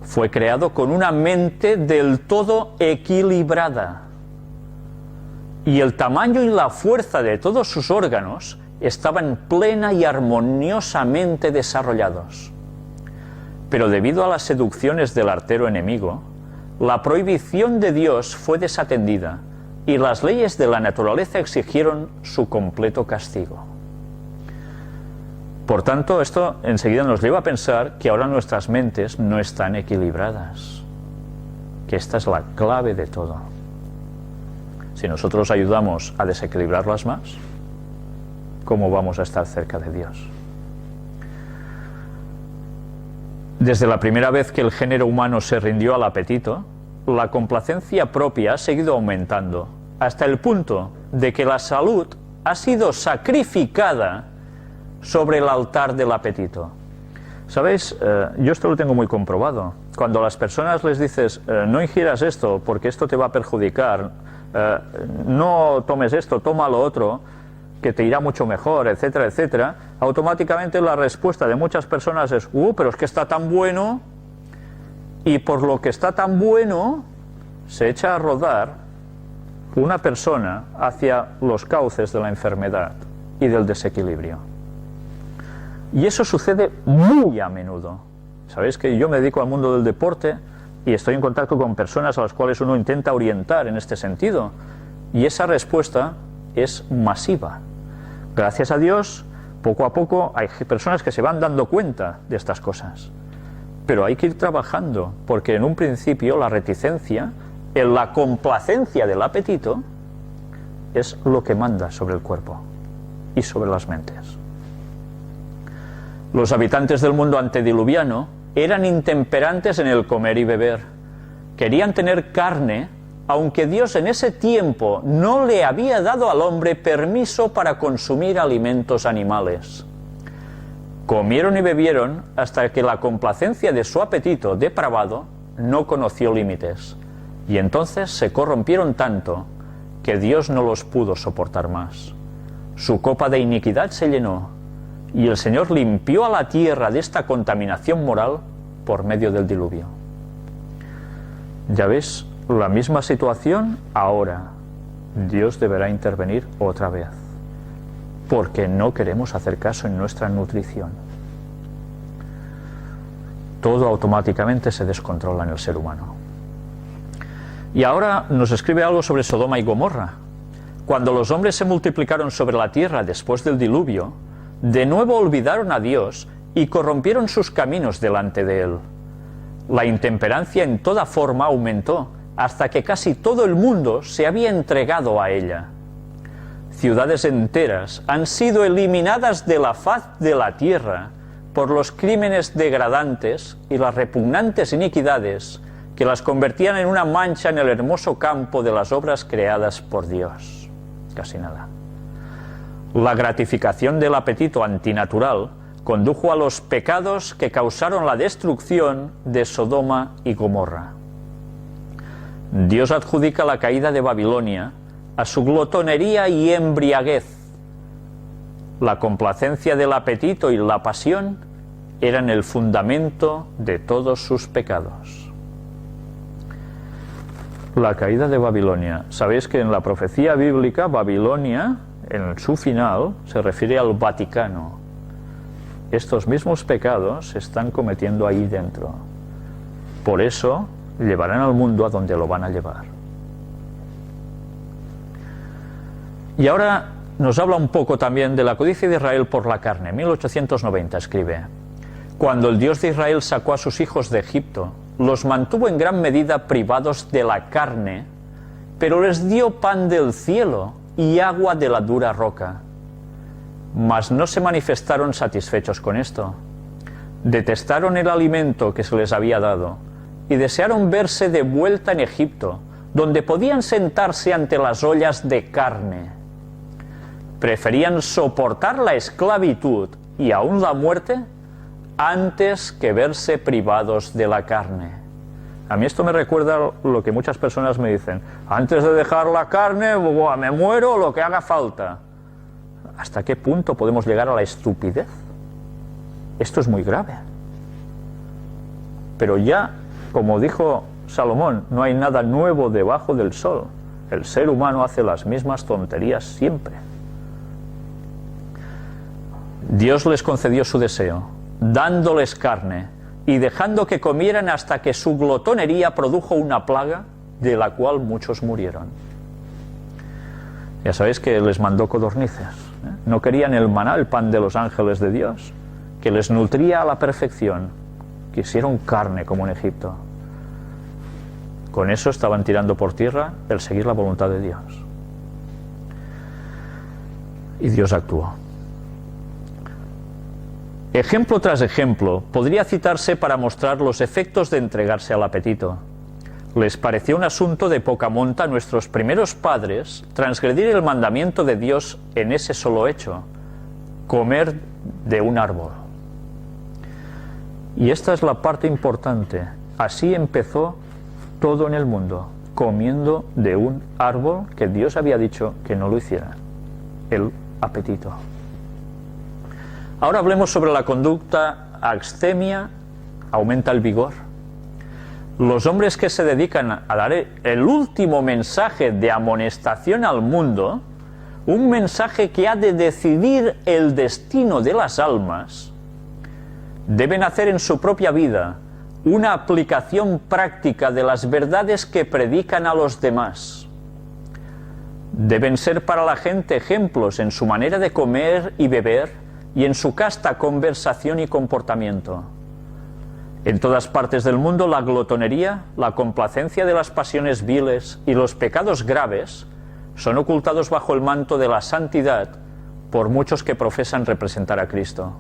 Fue creado con una mente del todo equilibrada. Y el tamaño y la fuerza de todos sus órganos estaban plena y armoniosamente desarrollados. Pero debido a las seducciones del artero enemigo, la prohibición de Dios fue desatendida y las leyes de la naturaleza exigieron su completo castigo. Por tanto, esto enseguida nos lleva a pensar que ahora nuestras mentes no están equilibradas, que esta es la clave de todo. Si nosotros ayudamos a desequilibrarlas más, ¿cómo vamos a estar cerca de Dios? Desde la primera vez que el género humano se rindió al apetito, la complacencia propia ha seguido aumentando, hasta el punto de que la salud ha sido sacrificada sobre el altar del apetito. ¿Sabéis? Yo esto lo tengo muy comprobado. Cuando a las personas les dices, no ingieras esto porque esto te va a perjudicar, no tomes esto, toma lo otro, que te irá mucho mejor, etcétera, etcétera, automáticamente la respuesta de muchas personas es, pero es que está tan bueno, y por lo que está tan bueno, se echa a rodar una persona hacia los cauces de la enfermedad y del desequilibrio. Y eso sucede muy a menudo. Sabéis que yo me dedico al mundo del deporte y estoy en contacto con personas a las cuales uno intenta orientar en este sentido. Y esa respuesta es masiva. Gracias a Dios, poco a poco hay personas que se van dando cuenta de estas cosas. Pero hay que ir trabajando, porque en un principio la reticencia, la complacencia del apetito, es lo que manda sobre el cuerpo y sobre las mentes. Los habitantes del mundo antediluviano eran intemperantes en el comer y beber. Querían tener carne, aunque Dios en ese tiempo no le había dado al hombre permiso para consumir alimentos animales. Comieron y bebieron hasta que la complacencia de su apetito depravado no conoció límites, y entonces se corrompieron tanto que Dios no los pudo soportar más. Su copa de iniquidad se llenó, y el Señor limpió a la tierra de esta contaminación moral por medio del diluvio. Ya ves, la misma situación ahora. Dios deberá intervenir otra vez, porque no queremos hacer caso en nuestra nutrición. Todo automáticamente se descontrola en el ser humano. Y ahora nos escribe algo sobre Sodoma y Gomorra. Cuando los hombres se multiplicaron sobre la tierra después del diluvio, de nuevo olvidaron a Dios y corrompieron sus caminos delante de Él. La intemperancia en toda forma aumentó, hasta que casi todo el mundo se había entregado a ella. Ciudades enteras han sido eliminadas de la faz de la tierra por los crímenes degradantes y las repugnantes iniquidades que las convertían en una mancha en el hermoso campo de las obras creadas por Dios. Casi nada. La gratificación del apetito antinatural condujo a los pecados que causaron la destrucción de Sodoma y Gomorra. Dios adjudica la caída de Babilonia a su glotonería y embriaguez. La complacencia del apetito y la pasión eran el fundamento de todos sus pecados. La caída de Babilonia. Sabéis que en la profecía bíblica, Babilonia, en su final, se refiere al Vaticano. Estos mismos pecados se están cometiendo ahí dentro. Por eso llevarán al mundo a donde lo van a llevar. Y ahora nos habla un poco también de la codicia de Israel por la carne. 1890 escribe: cuando el Dios de Israel sacó a sus hijos de Egipto, los mantuvo en gran medida privados de la carne, pero les dio pan del cielo y agua de la dura roca. Mas no se manifestaron satisfechos con esto. Detestaron el alimento que se les había dado y desearon verse de vuelta en Egipto, donde podían sentarse ante las ollas de carne. Preferían soportar la esclavitud y aún la muerte antes que verse privados de la carne. A mí esto me recuerda lo que muchas personas me dicen: antes de dejar la carne, me muero lo que haga falta. ¿Hasta qué punto podemos llegar a la estupidez? Esto es muy grave. Pero ya, como dijo Salomón, no hay nada nuevo debajo del sol. El ser humano hace las mismas tonterías siempre. Dios les concedió su deseo, dándoles carne y dejando que comieran hasta que su glotonería produjo una plaga de la cual muchos murieron. Ya sabéis que les mandó codornices. No querían el maná, el pan de los ángeles de Dios, que les nutría a la perfección. Quisieron carne como en Egipto. Con eso estaban tirando por tierra el seguir la voluntad de Dios. Y Dios actuó. Ejemplo tras ejemplo podría citarse para mostrar los efectos de entregarse al apetito. Les pareció un asunto de poca monta a nuestros primeros padres transgredir el mandamiento de Dios en ese solo hecho, comer de un árbol. Y esta es la parte importante. Así empezó todo en el mundo, comiendo de un árbol que Dios había dicho que no lo hiciera, el apetito. Ahora hablemos sobre la conducta abstemia, aumenta el vigor. Los hombres que se dedican a dar el último mensaje de amonestación al mundo, un mensaje que ha de decidir el destino de las almas, deben hacer en su propia vida una aplicación práctica de las verdades que predican a los demás. Deben ser para la gente ejemplos en su manera de comer y beber y en su casta conversación y comportamiento. En todas partes del mundo la glotonería, la complacencia de las pasiones viles y los pecados graves son ocultados bajo el manto de la santidad por muchos que profesan representar a Cristo.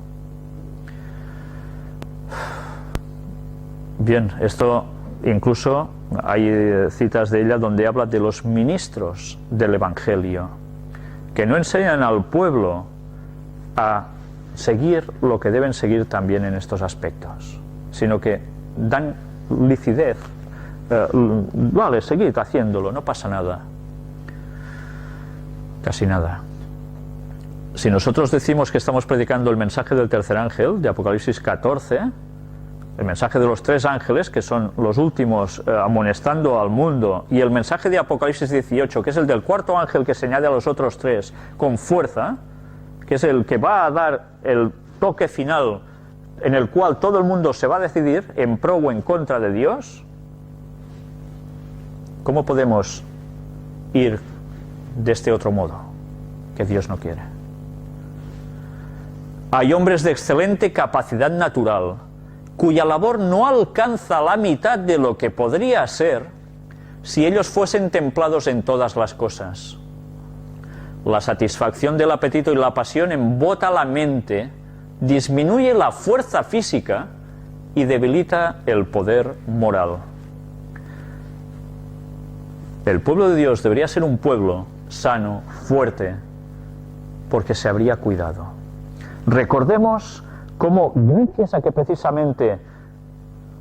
Bien, esto incluso hay citas de ella donde habla de los ministros del Evangelio, que no enseñan al pueblo a seguir lo que deben seguir también en estos aspectos, sino que dan licidez. Vale, seguid haciéndolo, no pasa nada. Casi nada. Si nosotros decimos que estamos predicando el mensaje del tercer ángel, de Apocalipsis 14, el mensaje de los tres ángeles, que son los últimos amonestando al mundo, y el mensaje de Apocalipsis 18, que es el del cuarto ángel que se añade a los otros tres con fuerza, que es el que va a dar el toque final en el cual todo el mundo se va a decidir en pro o en contra de Dios, ¿cómo podemos ir de este otro modo que Dios no quiere? Hay hombres de excelente capacidad natural, cuya labor no alcanza la mitad de lo que podría ser si ellos fuesen templados en todas las cosas. La satisfacción del apetito y la pasión embota la mente, disminuye la fuerza física y debilita el poder moral. El pueblo de Dios debería ser un pueblo sano, fuerte, porque se habría cuidado. Recordemos cómo, gracias a que precisamente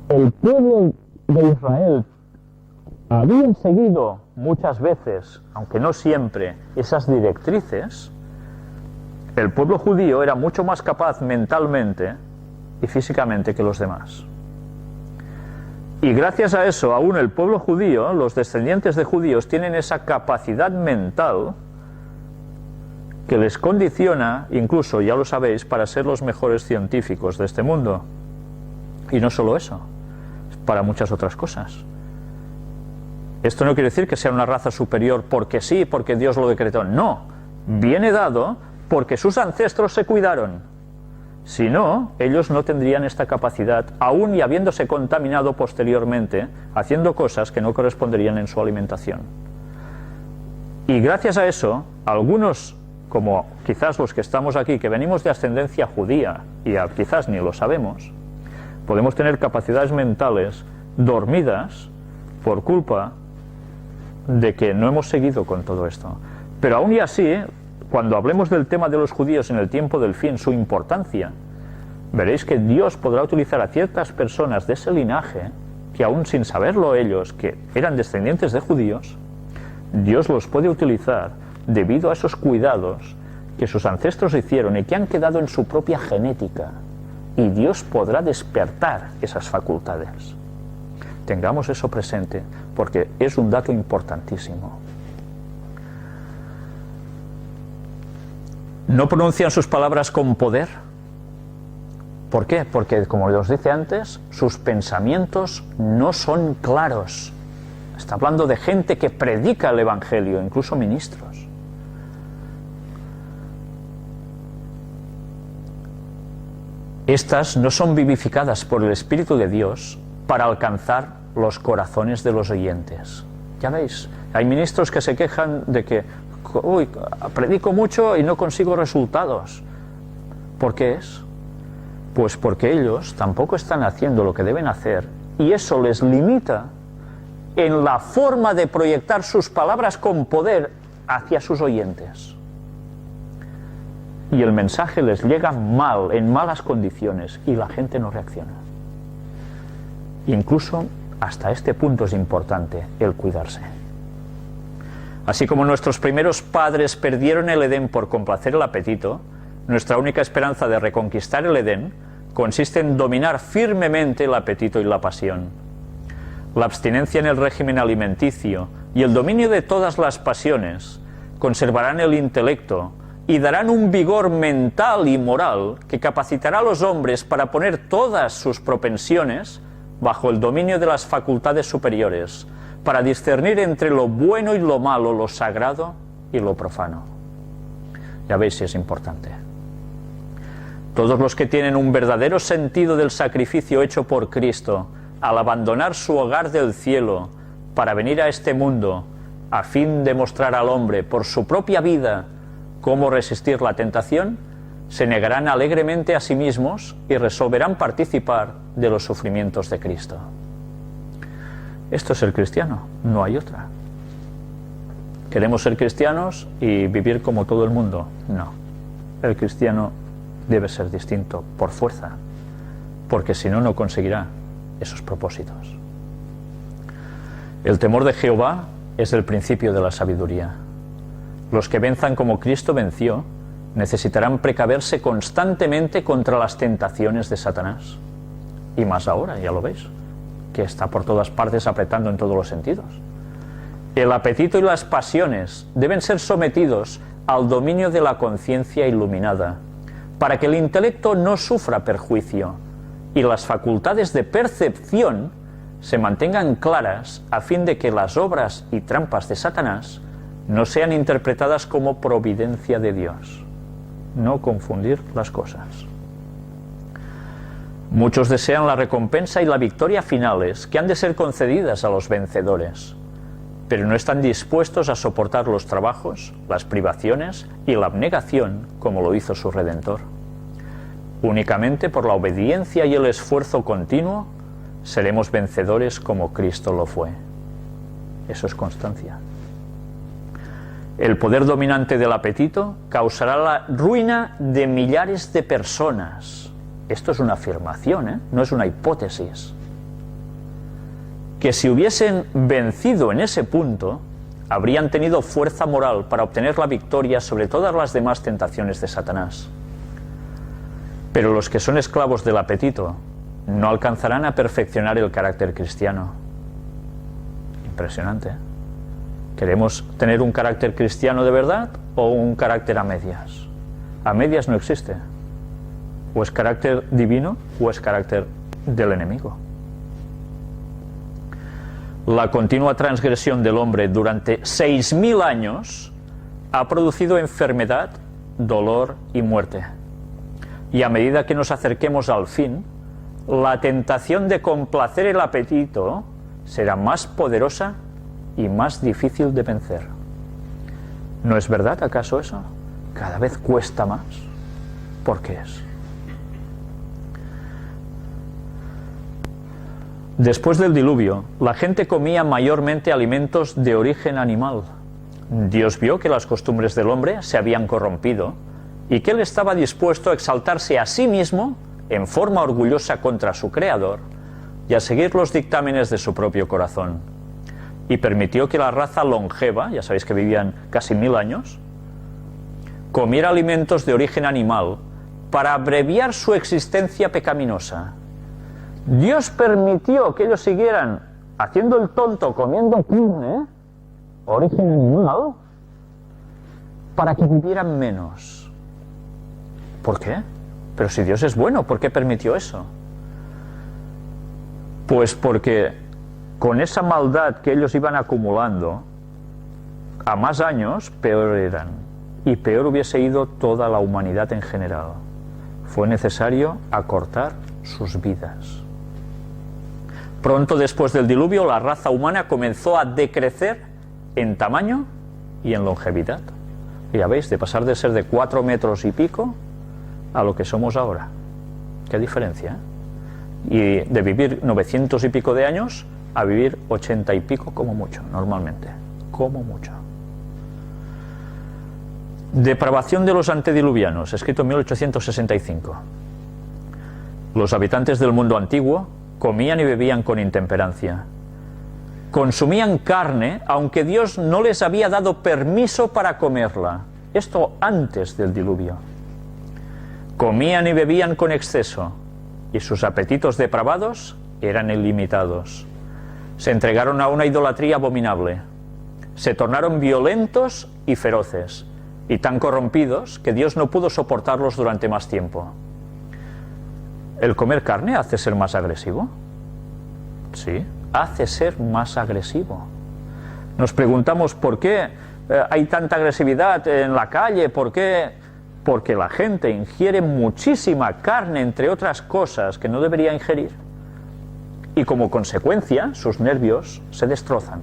el pueblo de Israel habían seguido muchas veces, aunque no siempre, esas directrices, el pueblo judío era mucho más capaz mentalmente y físicamente que los demás. Y gracias a eso, aún el pueblo judío, los descendientes de judíos, tienen esa capacidad mental que les condiciona, incluso, ya lo sabéis, para ser los mejores científicos de este mundo. Y no solo eso, para muchas otras cosas. Esto no quiere decir que sea una raza superior porque sí, porque Dios lo decretó. No, viene dado porque sus ancestros se cuidaron. Si no, ellos no tendrían esta capacidad, aún y habiéndose contaminado posteriormente, haciendo cosas que no corresponderían en su alimentación. Y gracias a eso, algunos, como quizás los que estamos aquí, que venimos de ascendencia judía, y quizás ni lo sabemos, podemos tener capacidades mentales dormidas por culpa de que no hemos seguido con todo esto. Pero aún y así, cuando hablemos del tema de los judíos en el tiempo del fin, su importancia, veréis que Dios podrá utilizar a ciertas personas de ese linaje, que aún sin saberlo ellos, que eran descendientes de judíos, Dios los puede utilizar debido a esos cuidados que sus ancestros hicieron y que han quedado en su propia genética, y Dios podrá despertar esas facultades. Tengamos eso presente, porque es un dato importantísimo. No pronuncian sus palabras con poder. ¿Por qué? Porque, como os dice antes, sus pensamientos no son claros. Está hablando de gente que predica el Evangelio, incluso ministros. Estas no son vivificadas por el Espíritu de Dios para alcanzar los corazones de los oyentes. Ya veis, hay ministros que se quejan de que predico mucho y no consigo resultados. ¿Por qué es? Pues porque ellos tampoco están haciendo lo que deben hacer y eso les limita en la forma de proyectar sus palabras con poder hacia sus oyentes. Y el mensaje les llega mal, en malas condiciones, y la gente no reacciona. Incluso hasta este punto es importante el cuidarse. Así como nuestros primeros padres perdieron el Edén por complacer el apetito, nuestra única esperanza de reconquistar el Edén consiste en dominar firmemente el apetito y la pasión. La abstinencia en el régimen alimenticio y el dominio de todas las pasiones conservarán el intelecto y darán un vigor mental y moral que capacitará a los hombres para poner todas sus propensiones bajo el dominio de las facultades superiores, para discernir entre lo bueno y lo malo, lo sagrado y lo profano. Ya veis si es importante. Todos los que tienen un verdadero sentido del sacrificio hecho por Cristo, al abandonar su hogar del cielo para venir a este mundo, a fin de mostrar al hombre por su propia vida cómo resistir la tentación, se negarán alegremente a sí mismos y resolverán participar de los sufrimientos de Cristo. Esto es el cristiano, no hay otra. ¿Queremos ser cristianos y vivir como todo el mundo? No. El cristiano debe ser distinto por fuerza, porque si no, no conseguirá esos propósitos. El temor de Jehová es el principio de la sabiduría. Los que venzan como Cristo venció necesitarán precaverse constantemente contra las tentaciones de Satanás. Y más ahora, ya lo veis, que está por todas partes apretando en todos los sentidos. El apetito y las pasiones deben ser sometidos al dominio de la conciencia iluminada, para que el intelecto no sufra perjuicio y las facultades de percepción se mantengan claras a fin de que las obras y trampas de Satanás no sean interpretadas como providencia de Dios. No confundir las cosas. Muchos desean la recompensa y la victoria finales que han de ser concedidas a los vencedores, pero no están dispuestos a soportar los trabajos, las privaciones y la abnegación como lo hizo su Redentor. Únicamente por la obediencia y el esfuerzo continuo seremos vencedores como Cristo lo fue. Eso es constancia. El poder dominante del apetito causará la ruina de millares de personas. Esto es una afirmación, no es una hipótesis. Que si hubiesen vencido en ese punto, habrían tenido fuerza moral para obtener la victoria sobre todas las demás tentaciones de Satanás. Pero los que son esclavos del apetito no alcanzarán a perfeccionar el carácter cristiano. Impresionante, ¿eh? ¿Queremos tener un carácter cristiano de verdad o un carácter a medias? A medias no existe. O es carácter divino o es carácter del enemigo. La continua transgresión del hombre durante 6.000 años ha producido enfermedad, dolor y muerte. Y a medida que nos acerquemos al fin, la tentación de complacer el apetito será más poderosa y más difícil de vencer. ¿No es verdad acaso eso? Cada vez cuesta más. ¿Por qué es? Después del diluvio, la gente comía mayormente alimentos de origen animal. Dios vio que las costumbres del hombre se habían corrompido y que él estaba dispuesto a exaltarse a sí mismo en forma orgullosa contra su Creador y a seguir los dictámenes de su propio corazón. Y permitió que la raza longeva, ya sabéis que vivían casi 1000 años, comiera alimentos de origen animal para abreviar su existencia pecaminosa. Dios permitió que ellos siguieran haciendo el tonto, comiendo carne, origen animal, para que vivieran menos. ¿Por qué? Pero si Dios es bueno, ¿por qué permitió eso? Pues porque con esa maldad que ellos iban acumulando, a más años, peor eran. Y peor hubiese ido toda la humanidad en general. Fue necesario acortar sus vidas. Pronto después del diluvio, la raza humana comenzó a decrecer en tamaño y en longevidad. Y ya veis, de pasar de ser de 4 metros y pico a lo que somos ahora. ¿Qué diferencia? Y de vivir 900 y pico de años a vivir 80 y pico como mucho, normalmente, como mucho. Depravación de los antediluvianos, escrito en 1865. Los habitantes del mundo antiguo comían y bebían con intemperancia. Consumían carne, aunque Dios no les había dado permiso para comerla. Esto antes del diluvio. Comían y bebían con exceso, y sus apetitos depravados eran ilimitados. Se entregaron a una idolatría abominable. Se tornaron violentos y feroces, y tan corrompidos que Dios no pudo soportarlos durante más tiempo. ¿El comer carne hace ser más agresivo? Sí, hace ser más agresivo. Nos preguntamos por qué hay tanta agresividad en la calle, ¿por qué? Porque la gente ingiere muchísima carne, entre otras cosas, que no debería ingerir. Y como consecuencia, sus nervios se destrozan.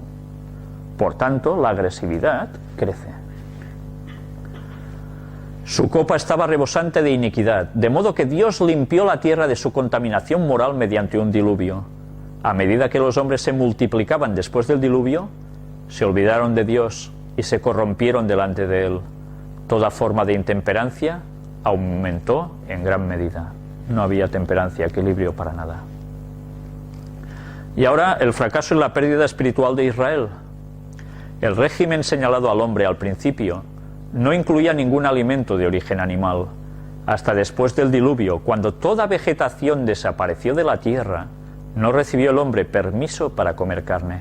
Por tanto, la agresividad crece. Su copa estaba rebosante de iniquidad, de modo que Dios limpió la tierra de su contaminación moral mediante un diluvio. A medida que los hombres se multiplicaban después del diluvio, se olvidaron de Dios y se corrompieron delante de Él. Toda forma de intemperancia aumentó en gran medida. No había temperancia, equilibrio para nada. Y ahora el fracaso y la pérdida espiritual de Israel. El régimen señalado al hombre al principio no incluía ningún alimento de origen animal. Hasta después del diluvio, cuando toda vegetación desapareció de la tierra, no recibió el hombre permiso para comer carne.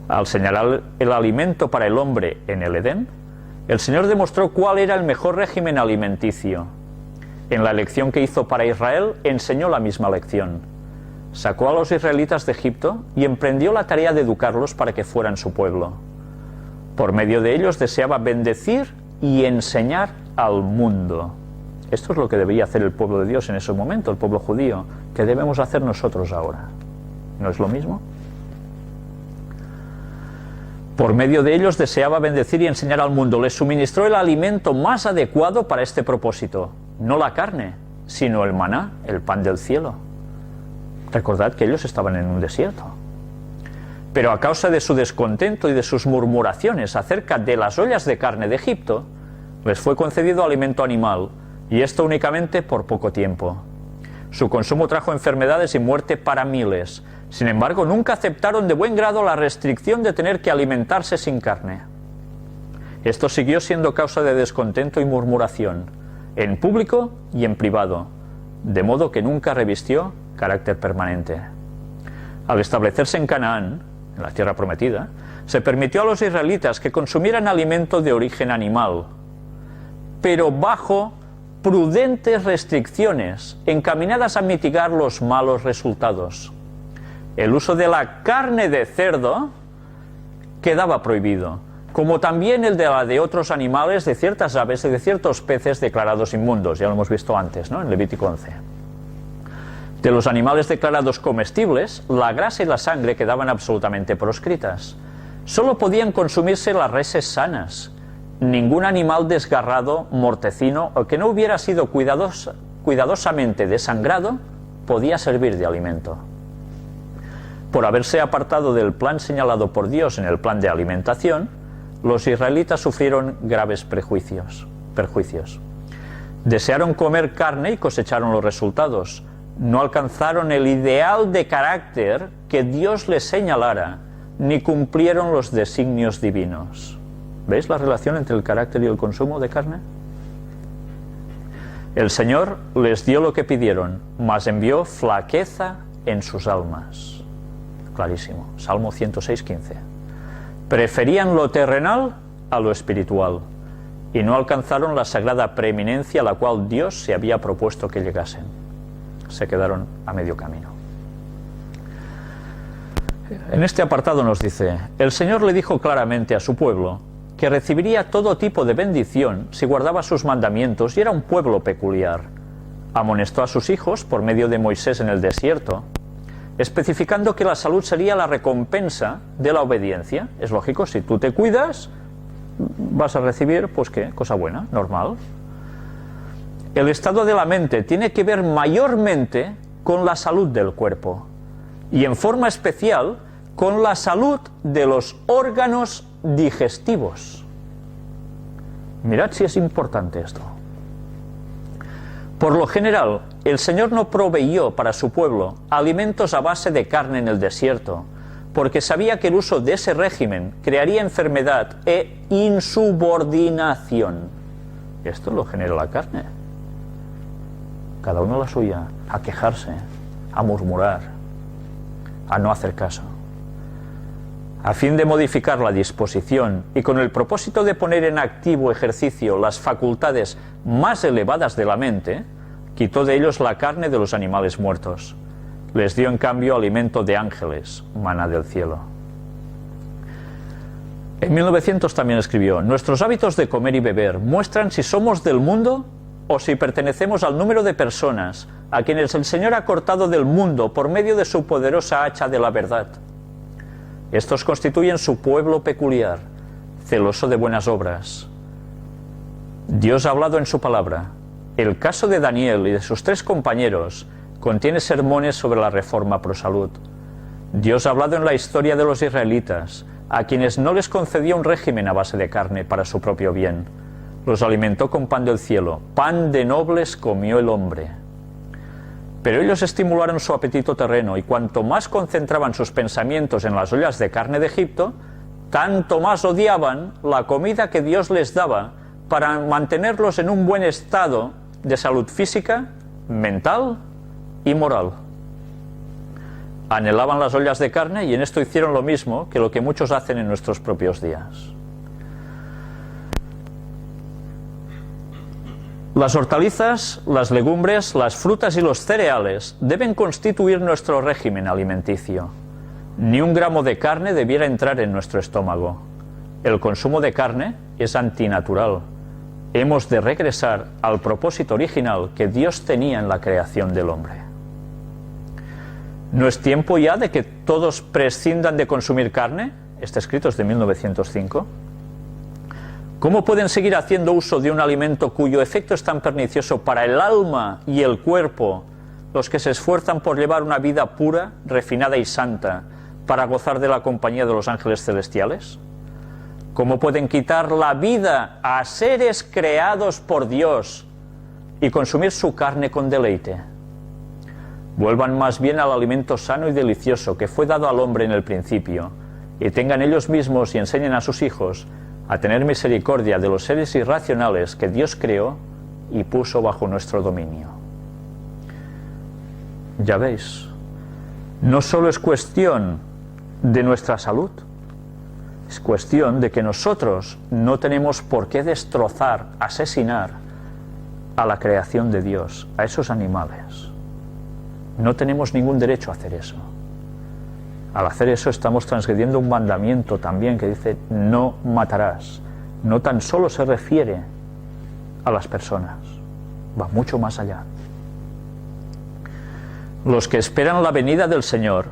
Al señalar el alimento para el hombre en el Edén, el Señor demostró cuál era el mejor régimen alimenticio. En la elección que hizo para Israel, enseñó la misma lección. Sacó a los israelitas de Egipto y emprendió la tarea de educarlos para que fueran su pueblo. Por medio de ellos deseaba bendecir y enseñar al mundo. Esto es lo que debería hacer el pueblo de Dios en ese momento, el pueblo judío. ¿Qué debemos hacer nosotros ahora? ¿No es lo mismo? Por medio de ellos deseaba bendecir y enseñar al mundo. Les suministró el alimento más adecuado para este propósito. No la carne, sino el maná, el pan del cielo. Recordad que ellos estaban en un desierto. Pero a causa de su descontento y de sus murmuraciones acerca de las ollas de carne de Egipto, les fue concedido alimento animal, y esto únicamente por poco tiempo. Su consumo trajo enfermedades y muerte para miles. Sin embargo, nunca aceptaron de buen grado la restricción de tener que alimentarse sin carne. Esto siguió siendo causa de descontento y murmuración, en público y en privado, de modo que nunca revistió carácter permanente. Al establecerse en Canaán, en la tierra prometida, se permitió a los israelitas que consumieran alimento de origen animal, pero bajo prudentes restricciones encaminadas a mitigar los malos resultados. El uso de la carne de cerdo quedaba prohibido, como también el de la de otros animales, de ciertas aves y de ciertos peces declarados inmundos. Ya lo hemos visto antes, ¿no?, en Levítico 11. De los animales declarados comestibles, la grasa y la sangre quedaban absolutamente proscritas. Solo podían consumirse las reses sanas. Ningún animal desgarrado, mortecino o que no hubiera sido cuidadosamente desangrado podía servir de alimento. Por haberse apartado del plan señalado por Dios en el plan de alimentación, los israelitas sufrieron graves perjuicios. Desearon comer carne y cosecharon los resultados. No alcanzaron el ideal de carácter que Dios les señalara, ni cumplieron los designios divinos. ¿Veis la relación entre el carácter y el consumo de carne? El Señor les dio lo que pidieron, mas envió flaqueza en sus almas. Clarísimo. Salmo 106:15. Preferían lo terrenal a lo espiritual y no alcanzaron la sagrada preeminencia a la cual Dios se había propuesto que llegasen. Se quedaron a medio camino. En este apartado nos dice: el Señor le dijo claramente a su pueblo que recibiría todo tipo de bendición si guardaba sus mandamientos y era un pueblo peculiar. Amonestó a sus hijos por medio de Moisés en el desierto, especificando que la salud sería la recompensa de la obediencia. Es lógico, si tú te cuidas, vas a recibir, pues qué, cosa buena, normal. El estado de la mente tiene que ver mayormente con la salud del cuerpo. y en forma especial con la salud de los órganos digestivos. Mirad si es importante esto. Por lo general, el Señor no proveyó para su pueblo alimentos a base de carne en el desierto, porque sabía que el uso de ese régimen crearía enfermedad e insubordinación. Esto lo genera la carne. Cada uno la suya, a quejarse, a murmurar, a no hacer caso. A fin de modificar la disposición y con el propósito de poner en activo ejercicio las facultades más elevadas de la mente, quitó de ellos la carne de los animales muertos. Les dio en cambio alimento de ángeles, maná del cielo. En 1900 también escribió: nuestros hábitos de comer y beber muestran si somos del mundo o si pertenecemos al número de personas a quienes el Señor ha cortado del mundo por medio de su poderosa hacha de la verdad. Estos constituyen su pueblo peculiar, celoso de buenas obras. Dios ha hablado en su palabra. El caso de Daniel y de sus 3 compañeros contiene sermones sobre la reforma pro salud. Dios ha hablado en la historia de los israelitas, a quienes no les concedió un régimen a base de carne para su propio bien. Los alimentó con pan del cielo. Pan de nobles comió el hombre. Pero ellos estimularon su apetito terreno, y cuanto más concentraban sus pensamientos en las ollas de carne de Egipto, tanto más odiaban la comida que Dios les daba para mantenerlos en un buen estado de salud física, mental y moral. Anhelaban las ollas de carne y en esto hicieron lo mismo que lo que muchos hacen en nuestros propios días. Las hortalizas, las legumbres, las frutas y los cereales deben constituir nuestro régimen alimenticio. Ni un gramo de carne debiera entrar en nuestro estómago. El consumo de carne es antinatural. Hemos de regresar al propósito original que Dios tenía en la creación del hombre. ¿No es tiempo ya de que todos prescindan de consumir carne? Este escrito es de 1905. ¿Cómo pueden seguir haciendo uso de un alimento cuyo efecto es tan pernicioso para el alma y el cuerpo los que se esfuerzan por llevar una vida pura, refinada y santa para gozar de la compañía de los ángeles celestiales? ¿Cómo pueden quitar la vida a seres creados por Dios y consumir su carne con deleite? Vuelvan más bien al alimento sano y delicioso que fue dado al hombre en el principio, y tengan ellos mismos y enseñen a sus hijos a tener misericordia de los seres irracionales que Dios creó y puso bajo nuestro dominio. Ya veis, no solo es cuestión de nuestra salud, es cuestión de que nosotros no tenemos por qué destrozar, asesinar a la creación de Dios, a esos animales. No tenemos ningún derecho a hacer eso. Al hacer eso estamos transgrediendo un mandamiento también que dice: no matarás. No tan solo se refiere a las personas, va mucho más allá. Los que esperan la venida del Señor,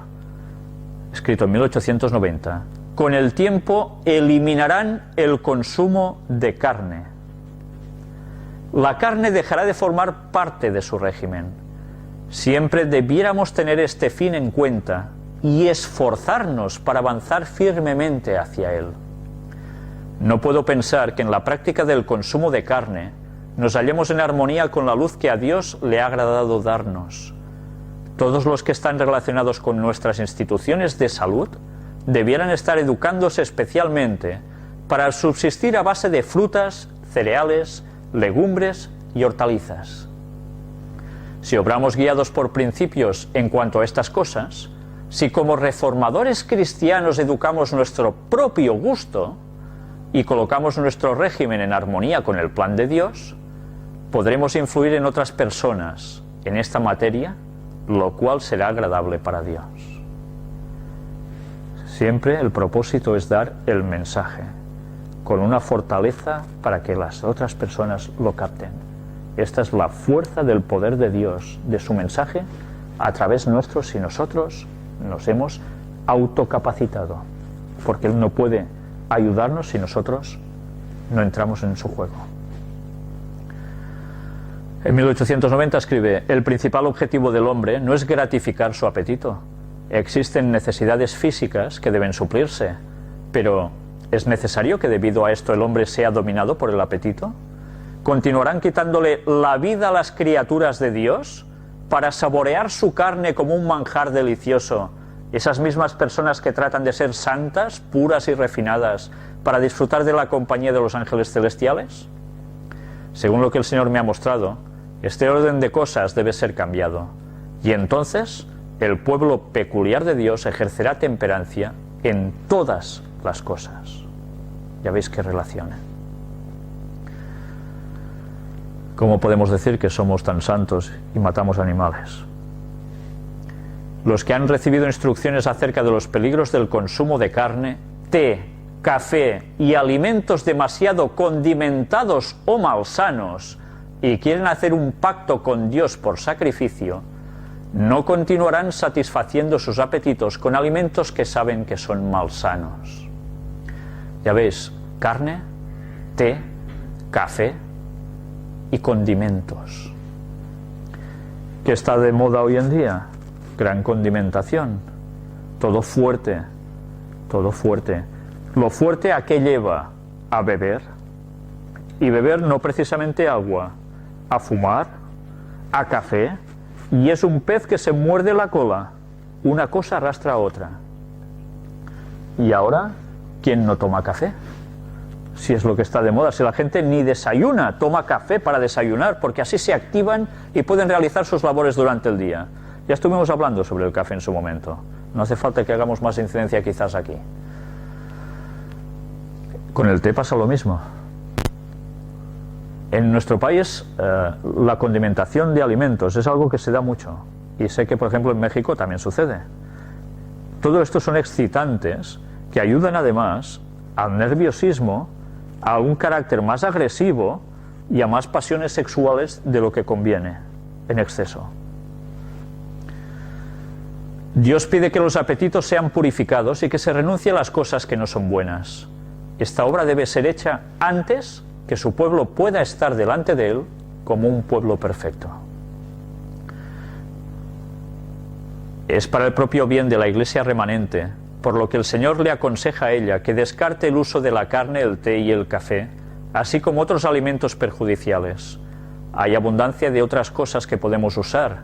escrito en 1890, con el tiempo eliminarán el consumo de carne. La carne dejará de formar parte de su régimen. Siempre debiéramos tener este fin en cuenta y esforzarnos para avanzar firmemente hacia él. No puedo pensar que en la práctica del consumo de carne nos hallemos en armonía con la luz que a Dios le ha agradado darnos. Todos los que están relacionados con nuestras instituciones de salud debieran estar educándose especialmente para subsistir a base de frutas, cereales, legumbres y hortalizas. Si obramos guiados por principios en cuanto a estas cosas, si como reformadores cristianos educamos nuestro propio gusto y colocamos nuestro régimen en armonía con el plan de Dios, podremos influir en otras personas en esta materia, lo cual será agradable para Dios. Siempre el propósito es dar el mensaje con una fortaleza para que las otras personas lo capten. Esta es la fuerza del poder de Dios, de su mensaje, a través nuestro, si nosotros nos hemos autocapacitado, porque Él no puede ayudarnos si nosotros no entramos en su juego. En 1890 escribe: el principal objetivo del hombre no es gratificar su apetito, existen necesidades físicas que deben suplirse, pero ¿es necesario que debido a esto el hombre sea dominado por el apetito? ¿Continuarán quitándole la vida a las criaturas de Dios para saborear su carne como un manjar delicioso? Esas mismas personas que tratan de ser santas, puras y refinadas para disfrutar de la compañía de los ángeles celestiales. Según lo que el Señor me ha mostrado, este orden de cosas debe ser cambiado, y entonces el pueblo peculiar de Dios ejercerá temperancia en todas las cosas. Ya veis qué relación. ¿Cómo podemos decir que somos tan santos y matamos animales? Los que han recibido instrucciones acerca de los peligros del consumo de carne, té, café y alimentos demasiado condimentados o malsanos y quieren hacer un pacto con Dios por sacrificio, no continuarán satisfaciendo sus apetitos con alimentos que saben que son malsanos. Ya veis, carne, té, café y condimentos. ¿Qué está de moda hoy en día? Gran condimentación, todo fuerte, todo fuerte. Lo fuerte, ¿a qué lleva? A beber, y beber no precisamente agua, a fumar, a café, y es un pez que se muerde la cola, una cosa arrastra a otra. Y ahora, ¿quién no toma café? Si es lo que está de moda, si la gente ni desayuna, toma café para desayunar, porque así se activan y pueden realizar sus labores durante el día. Ya estuvimos hablando sobre el café en su momento. No hace falta que hagamos más incidencia quizás aquí. Con el té pasa lo mismo. En nuestro país la condimentación de alimentos es algo que se da mucho. Y sé que por ejemplo en México también sucede. Todo esto son excitantes que ayudan además al nerviosismo, a un carácter más agresivo y a más pasiones sexuales de lo que conviene en exceso. Dios pide que los apetitos sean purificados y que se renuncie a las cosas que no son buenas. Esta obra debe ser hecha antes que su pueblo pueda estar delante de Él como un pueblo perfecto. Es para el propio bien de la Iglesia remanente, por lo que el Señor le aconseja a ella que descarte el uso de la carne, el té y el café, así como otros alimentos perjudiciales. Hay abundancia de otras cosas que podemos usar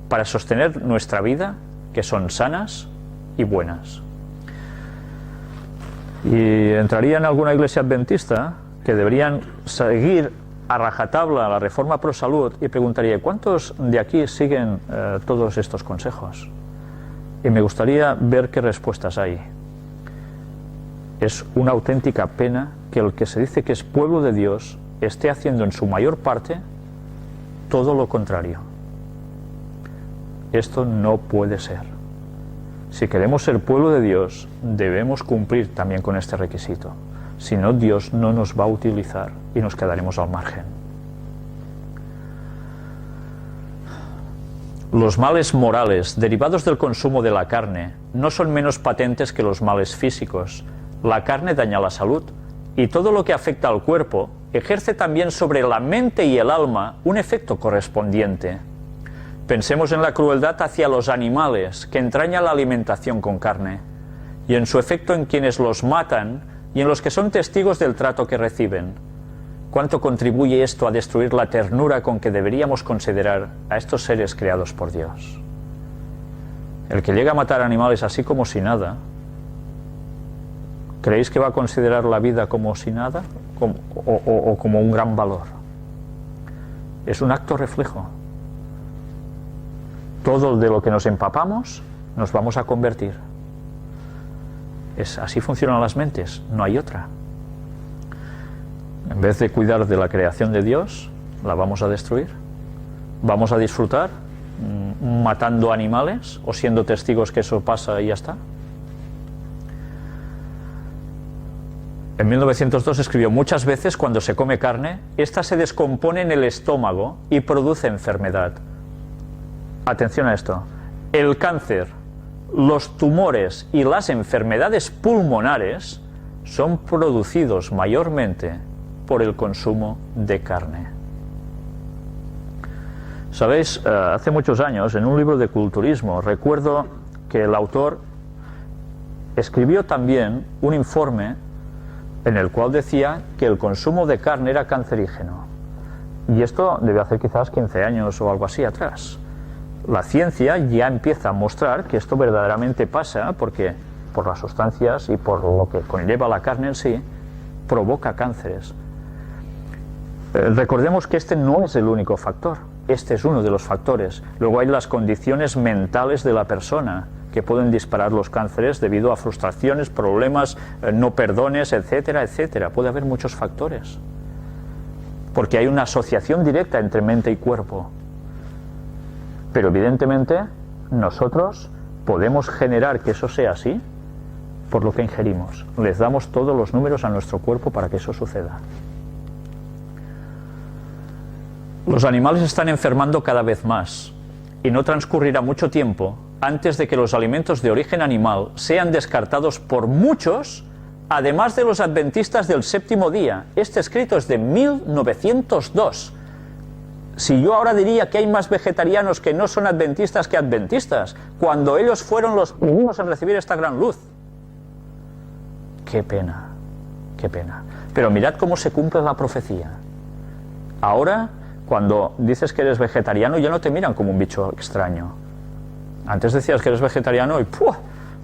para sostener nuestra vida, que son sanas y buenas. Y entraría en alguna iglesia adventista que deberían seguir a rajatabla la reforma pro salud y preguntaría, ¿cuántos de aquí siguen todos estos consejos? Y me gustaría ver qué respuestas hay. Es una auténtica pena que el que se dice que es pueblo de Dios esté haciendo en su mayor parte todo lo contrario. Esto no puede ser. Si queremos ser pueblo de Dios, debemos cumplir también con este requisito. Si no, Dios no nos va a utilizar y nos quedaremos al margen. Los males morales derivados del consumo de la carne no son menos patentes que los males físicos. La carne daña la salud y todo lo que afecta al cuerpo ejerce también sobre la mente y el alma un efecto correspondiente. Pensemos en la crueldad hacia los animales que entraña la alimentación con carne, y en su efecto en quienes los matan y en los que son testigos del trato que reciben. ¿Cuánto contribuye esto a destruir la ternura con que deberíamos considerar a estos seres creados por Dios? El que llega a matar animales así como si nada, ¿creéis que va a considerar la vida como si nada o como un gran valor? Es un acto reflejo. Todo de lo que nos empapamos nos vamos a convertir. Así funcionan las mentes, no hay otra. En vez de cuidar de la creación de Dios, la vamos a destruir. Vamos a disfrutar matando animales o siendo testigos que eso pasa y ya está. En 1902 escribió: muchas veces cuando se come carne, ésta se descompone en el estómago y produce enfermedad. Atención a esto: el cáncer, los tumores y las enfermedades pulmonares son producidos mayormente por el consumo de carne. Sabéis, hace muchos años, en un libro de culturismo, recuerdo que el autor escribió también un informe en el cual decía que el consumo de carne era cancerígeno. Y esto debe hacer quizás 15 años o algo así atrás. La ciencia ya empieza a mostrar que esto verdaderamente pasa porque por las sustancias y por lo que conlleva la carne en sí, provoca cánceres. Recordemos que este no es el único factor, este es uno de los factores. Luego hay las condiciones mentales de la persona que pueden disparar los cánceres debido a frustraciones, problemas, no perdones, etcétera, etcétera. Puede haber muchos factores, porque hay una asociación directa entre mente y cuerpo. Pero evidentemente nosotros podemos generar que eso sea así por lo que ingerimos. Les damos todos los números a nuestro cuerpo para que eso suceda. Los animales están enfermando cada vez más y no transcurrirá mucho tiempo antes de que los alimentos de origen animal sean descartados por muchos, además de los adventistas del séptimo día. Este escrito es de 1902. Si yo ahora diría que hay más vegetarianos que no son adventistas que adventistas, cuando ellos fueron los primeros en recibir esta gran luz. Qué pena, qué pena. Pero mirad cómo se cumple la profecía. Ahora, cuando dices que eres vegetariano, ya no te miran como un bicho extraño. Antes decías que eres vegetariano y ¡puf!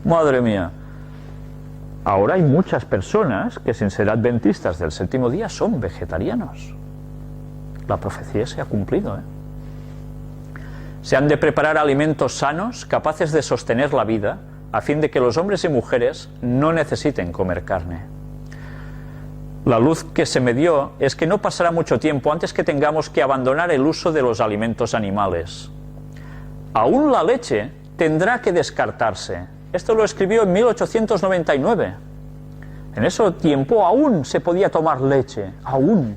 ¡Madre mía! Ahora hay muchas personas que, sin ser adventistas del séptimo día, son vegetarianos. La profecía se ha cumplido, ¿eh? Se han de preparar alimentos sanos, capaces de sostener la vida, a fin de que los hombres y mujeres no necesiten comer carne. La luz que se me dio es que no pasará mucho tiempo antes que tengamos que abandonar el uso de los alimentos animales. Aún la leche tendrá que descartarse. Esto lo escribió en 1899. En ese tiempo aún se podía tomar leche, aún.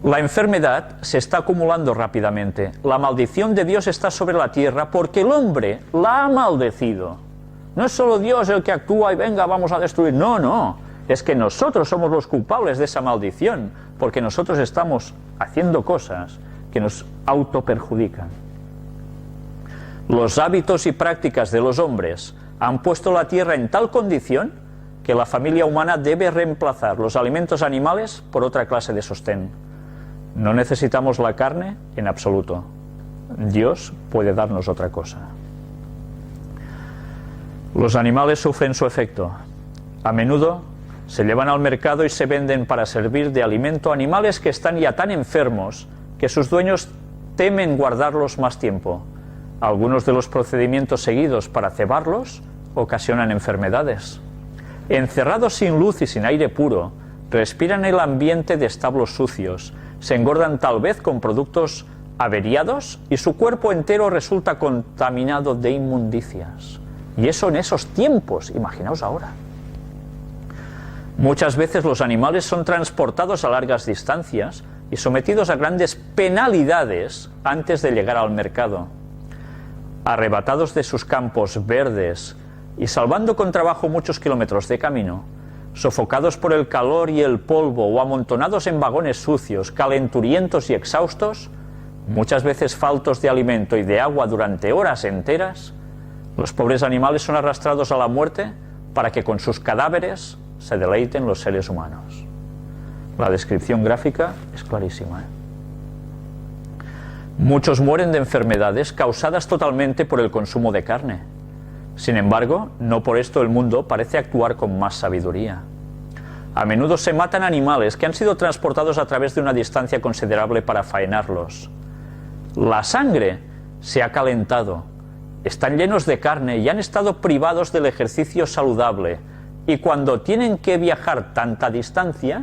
La enfermedad se está acumulando rápidamente. La maldición de Dios está sobre la tierra porque el hombre la ha maldecido. No es solo Dios el que actúa y venga, vamos a destruir. No, no. Es que nosotros somos los culpables de esa maldición, porque nosotros estamos haciendo cosas que nos autoperjudican. Los hábitos y prácticas de los hombres han puesto la tierra en tal condición que la familia humana debe reemplazar los alimentos animales por otra clase de sostén. No necesitamos la carne en absoluto. Dios puede darnos otra cosa. Los animales sufren su efecto. A menudo se llevan al mercado y se venden para servir de alimento a animales que están ya tan enfermos que sus dueños temen guardarlos más tiempo. Algunos de los procedimientos seguidos para cebarlos ocasionan enfermedades. Encerrados sin luz y sin aire puro, respiran el ambiente de establos sucios, se engordan tal vez con productos averiados y su cuerpo entero resulta contaminado de inmundicias. Y eso en esos tiempos, imaginaos ahora. Muchas veces los animales son transportados a largas distancias y sometidos a grandes penalidades antes de llegar al mercado. Arrebatados de sus campos verdes y salvando con trabajo muchos kilómetros de camino, sofocados por el calor y el polvo o amontonados en vagones sucios, calenturientos y exhaustos, muchas veces faltos de alimento y de agua durante horas enteras, los pobres animales son arrastrados a la muerte para que con sus cadáveres se deleiten los seres humanos. La descripción gráfica es clarísima, ¿eh? Muchos mueren de enfermedades causadas totalmente por el consumo de carne. Sin embargo, no por esto el mundo parece actuar con más sabiduría. A menudo se matan animales que han sido transportados a través de una distancia considerable para faenarlos. La sangre se ha calentado, están llenos de carne y han estado privados del ejercicio saludable, y cuando tienen que viajar tanta distancia,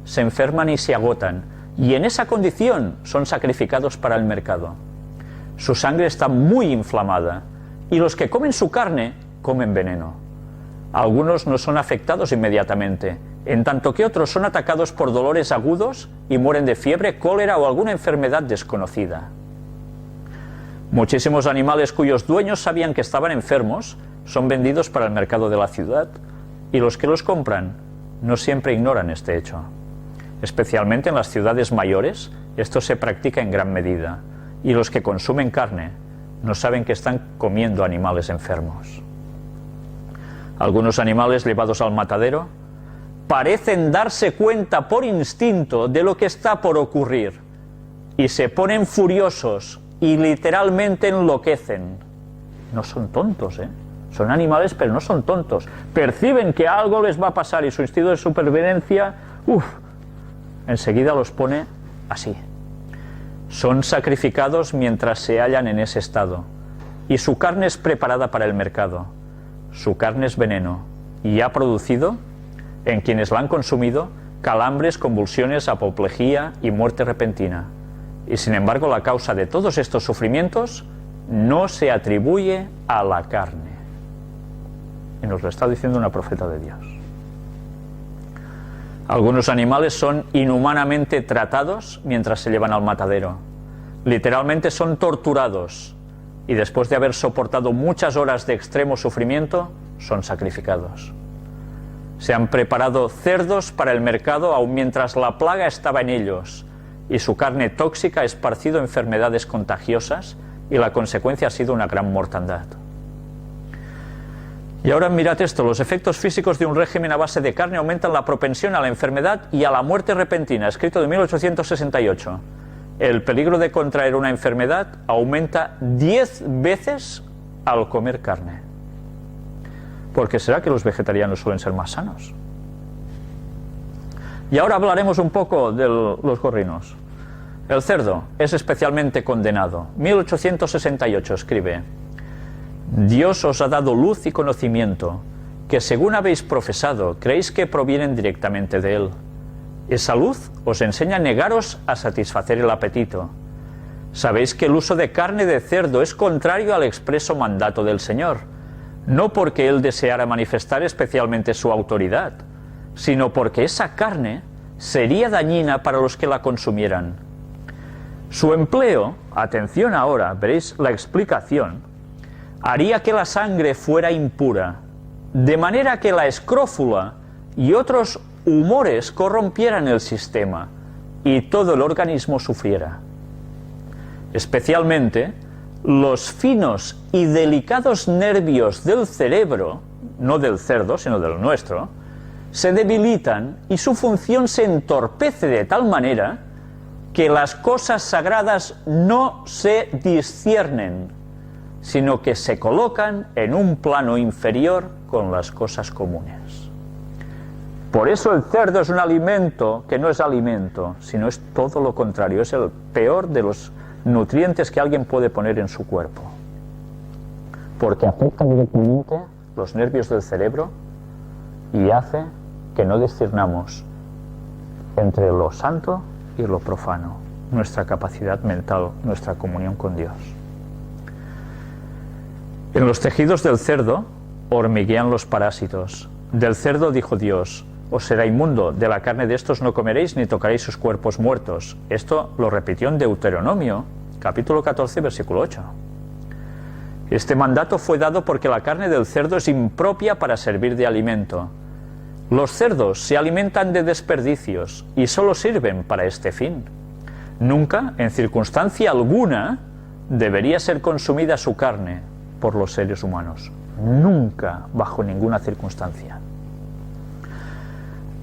se enferman y se agotan, y en esa condición son sacrificados para el mercado. Su sangre está muy inflamada, y los que comen su carne comen veneno. Algunos no son afectados inmediatamente, en tanto que otros son atacados por dolores agudos y mueren de fiebre, cólera o alguna enfermedad desconocida. Muchísimos animales cuyos dueños sabían que estaban enfermos son vendidos para el mercado de la ciudad, y los que los compran no siempre ignoran este hecho. Especialmente en las ciudades mayores, esto se practica en gran medida, y los que consumen carne no saben que están comiendo animales enfermos. Algunos animales llevados al matadero parecen darse cuenta por instinto de lo que está por ocurrir y se ponen furiosos y literalmente enloquecen. No son tontos, son animales, pero no son tontos. Perciben que algo les va a pasar y su instinto de supervivencia, enseguida los pone así. Son sacrificados mientras se hallan en ese estado y su carne es preparada para el mercado. Su carne es veneno y ha producido, en quienes la han consumido, calambres, convulsiones, apoplejía y muerte repentina. Y sin embargo, la causa de todos estos sufrimientos no se atribuye a la carne. Y nos lo está diciendo una profeta de Dios. Algunos animales son inhumanamente tratados mientras se llevan al matadero. Literalmente son torturados y después de haber soportado muchas horas de extremo sufrimiento, son sacrificados. Se han preparado cerdos para el mercado aun mientras la plaga estaba en ellos, y su carne tóxica ha esparcido enfermedades contagiosas y la consecuencia ha sido una gran mortandad. Y ahora mirad esto, los efectos físicos de un régimen a base de carne aumentan la propensión a la enfermedad y a la muerte repentina, escrito de 1868. El peligro de contraer una enfermedad aumenta 10 veces al comer carne. ¿Por qué será que los vegetarianos suelen ser más sanos? Y ahora hablaremos un poco de los gorrinos. El cerdo es especialmente condenado. 1868 escribe: Dios os ha dado luz y conocimiento, que según habéis profesado, creéis que provienen directamente de Él. Esa luz os enseña a negaros a satisfacer el apetito. Sabéis que el uso de carne de cerdo es contrario al expreso mandato del Señor, no porque Él deseara manifestar especialmente su autoridad, sino porque esa carne sería dañina para los que la consumieran. Su empleo, atención ahora, veréis la explicación, haría que la sangre fuera impura, de manera que la escrófula y otros humores corrompieran el sistema y todo el organismo sufriera. Especialmente, los finos y delicados nervios del cerebro, no del cerdo, sino del nuestro, se debilitan y su función se entorpece de tal manera que las cosas sagradas no se disciernen, sino que se colocan en un plano inferior con las cosas comunes. Por eso el cerdo es un alimento que no es alimento, sino es todo lo contrario, es el peor de los nutrientes que alguien puede poner en su cuerpo, porque afecta directamente los nervios del cerebro y hace que no discernamos entre lo santo y lo profano, nuestra capacidad mental, nuestra comunión con Dios. En los tejidos del cerdo hormiguean los parásitos. Del cerdo dijo Dios: os será inmundo, de la carne de estos no comeréis ni tocaréis sus cuerpos muertos. Esto lo repitió en Deuteronomio, capítulo 14, versículo 8. Este mandato fue dado porque la carne del cerdo es impropia para servir de alimento. Los cerdos se alimentan de desperdicios y solo sirven para este fin. Nunca, en circunstancia alguna, debería ser consumida su carne por los seres humanos. Nunca, bajo ninguna circunstancia.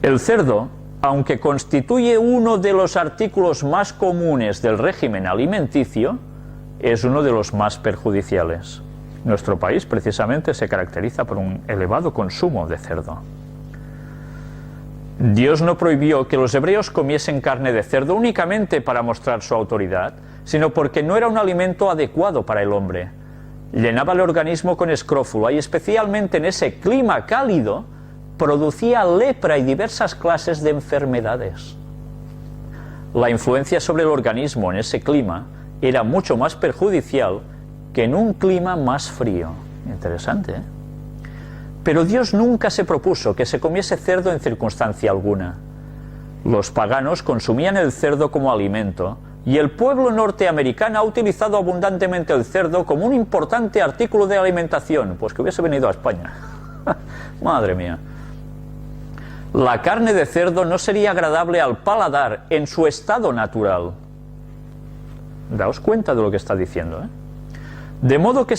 El cerdo, aunque constituye uno de los artículos más comunes del régimen alimenticio, es uno de los más perjudiciales. Nuestro país precisamente se caracteriza por un elevado consumo de cerdo. Dios no prohibió que los hebreos comiesen carne de cerdo únicamente para mostrar su autoridad, sino porque no era un alimento adecuado para el hombre. Llenaba el organismo con escrófula y especialmente en ese clima cálido producía lepra y diversas clases de enfermedades. La influencia sobre el organismo en ese clima era mucho más perjudicial que en un clima más frío. Interesante, ¿eh? Pero Dios nunca se propuso que se comiese cerdo en circunstancia alguna. Los paganos consumían el cerdo como alimento y el pueblo norteamericano ha utilizado abundantemente el cerdo como un importante artículo de alimentación, pues que hubiese venido a España. Madre mía. La carne de cerdo no sería agradable al paladar en su estado natural. Daos cuenta de lo que está diciendo, ¿eh? de modo que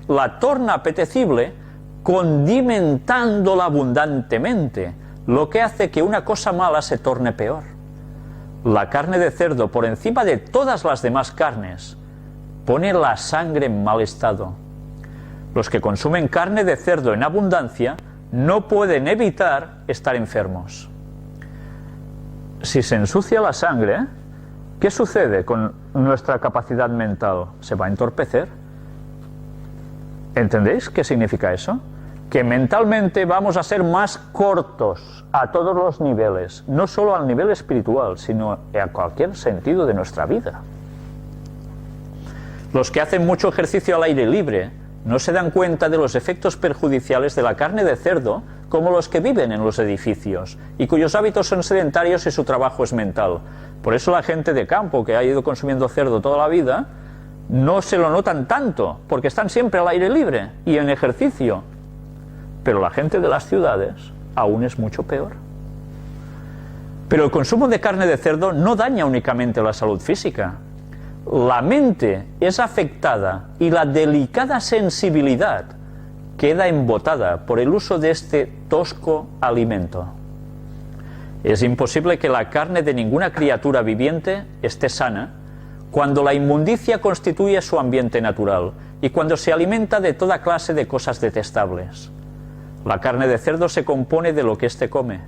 la torna apetecible condimentándola abundantemente, lo que hace que una cosa mala se torne peor. La carne de cerdo, por encima de todas las demás carnes, pone la sangre en mal estado. Los que consumen carne de cerdo en abundancia no pueden evitar estar enfermos. Si se ensucia la sangre, ¿qué sucede con nuestra capacidad mental? Se va a entorpecer. ¿Entendéis qué significa eso? Que mentalmente vamos a ser más cortos a todos los niveles, no solo al nivel espiritual, sino a cualquier sentido de nuestra vida. Los que hacen mucho ejercicio al aire libre no se dan cuenta de los efectos perjudiciales de la carne de cerdo, como los que viven en los edificios y cuyos hábitos son sedentarios y su trabajo es mental. Por eso la gente de campo que ha ido consumiendo cerdo toda la vida no se lo notan tanto, porque están siempre al aire libre y en ejercicio. Pero la gente de las ciudades aún es mucho peor. Pero el consumo de carne de cerdo no daña únicamente la salud física. La mente es afectada y la delicada sensibilidad queda embotada por el uso de este tosco alimento. Es imposible que la carne de ninguna criatura viviente esté sana cuando la inmundicia constituye su ambiente natural y cuando se alimenta de toda clase de cosas detestables. La carne de cerdo se compone de lo que éste come.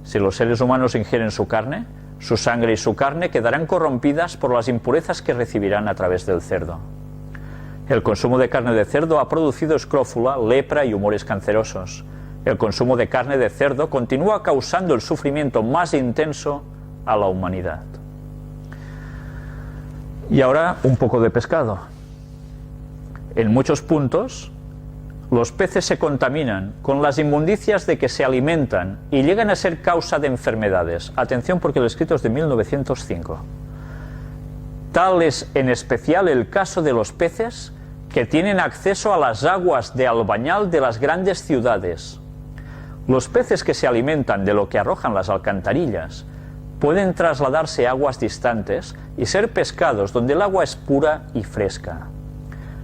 Si los seres humanos ingieren su carne, su sangre y su carne quedarán corrompidas por las impurezas que recibirán a través del cerdo. El consumo de carne de cerdo ha producido escrófula, lepra y humores cancerosos. El consumo de carne de cerdo continúa causando el sufrimiento más intenso a la humanidad. Y ahora un poco de pescado. En muchos puntos, los peces se contaminan con las inmundicias de que se alimentan y llegan a ser causa de enfermedades. Atención, porque el escrito es de 1905. Tal es en especial el caso de los peces que tienen acceso a las aguas de albañal de las grandes ciudades. Los peces que se alimentan de lo que arrojan las alcantarillas pueden trasladarse a aguas distantes y ser pescados donde el agua es pura y fresca.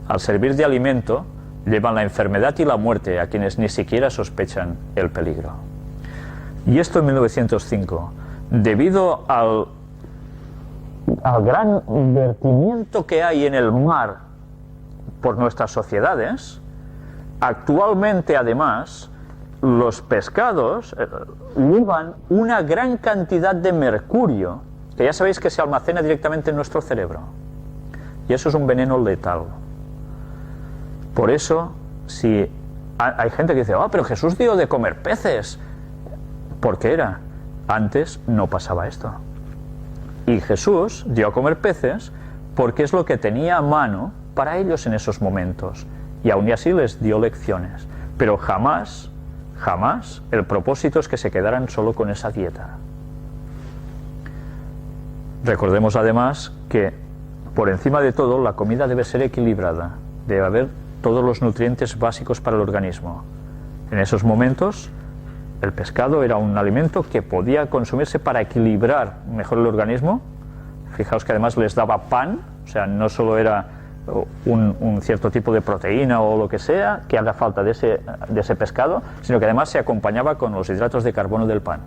Al servir de alimento, llevan la enfermedad y la muerte a quienes ni siquiera sospechan el peligro. Y esto en 1905, debido al gran vertimiento que hay en el mar por nuestras sociedades, actualmente además los pescados llevan una gran cantidad de mercurio, que ya sabéis que se almacena directamente en nuestro cerebro. Y eso es un veneno letal. Por eso, si hay gente que dice, pero Jesús dio de comer peces. ¿Por qué era? Antes no pasaba esto. Y Jesús dio a comer peces porque es lo que tenía a mano para ellos en esos momentos. Y aún así les dio lecciones. Pero jamás el propósito es que se quedaran solo con esa dieta. Recordemos además que, por encima de todo, la comida debe ser equilibrada. Debe haber todos los nutrientes básicos para el organismo. En esos momentos, el pescado era un alimento que podía consumirse para equilibrar mejor el organismo. Fijaos que además les daba pan, o sea, no solo era un cierto tipo de proteína o lo que sea que haga falta de ese pescado, sino que además se acompañaba con los hidratos de carbono del pan,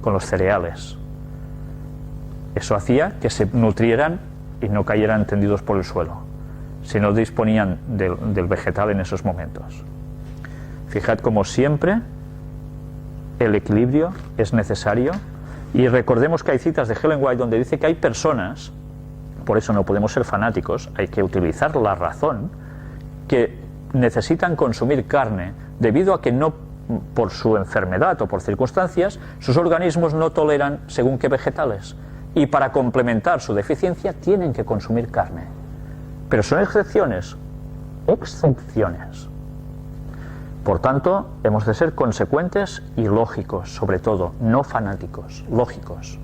con los cereales. Eso hacía que se nutrieran y no cayeran tendidos por el suelo, si no disponían del vegetal en esos momentos. Fijad como siempre el equilibrio es necesario, y recordemos que hay citas de Ellen White donde dice que hay personas, por eso no podemos ser fanáticos, hay que utilizar la razón, que necesitan consumir carne debido a que no, por su enfermedad o por circunstancias, sus organismos no toleran según qué vegetales, y para complementar su deficiencia tienen que consumir carne. Pero son excepciones. Por tanto, hemos de ser consecuentes y lógicos, sobre todo, no fanáticos, lógicos.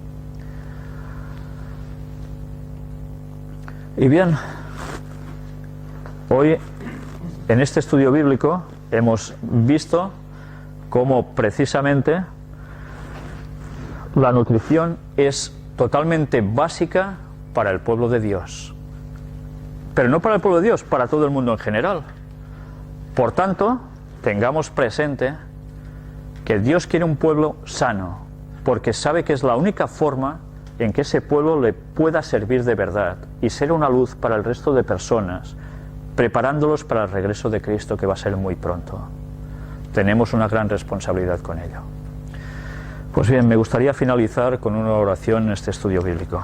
Y bien, hoy en este estudio bíblico hemos visto cómo precisamente la nutrición es totalmente básica para el pueblo de Dios. pero no para el pueblo de Dios, para todo el mundo en general. Por tanto, tengamos presente que Dios quiere un pueblo sano, porque sabe que es la única forma en que ese pueblo le pueda servir de verdad y ser una luz para el resto de personas, preparándolos para el regreso de Cristo, que va a ser muy pronto. Tenemos una gran responsabilidad con ello. Pues bien, me gustaría finalizar con una oración en este estudio bíblico.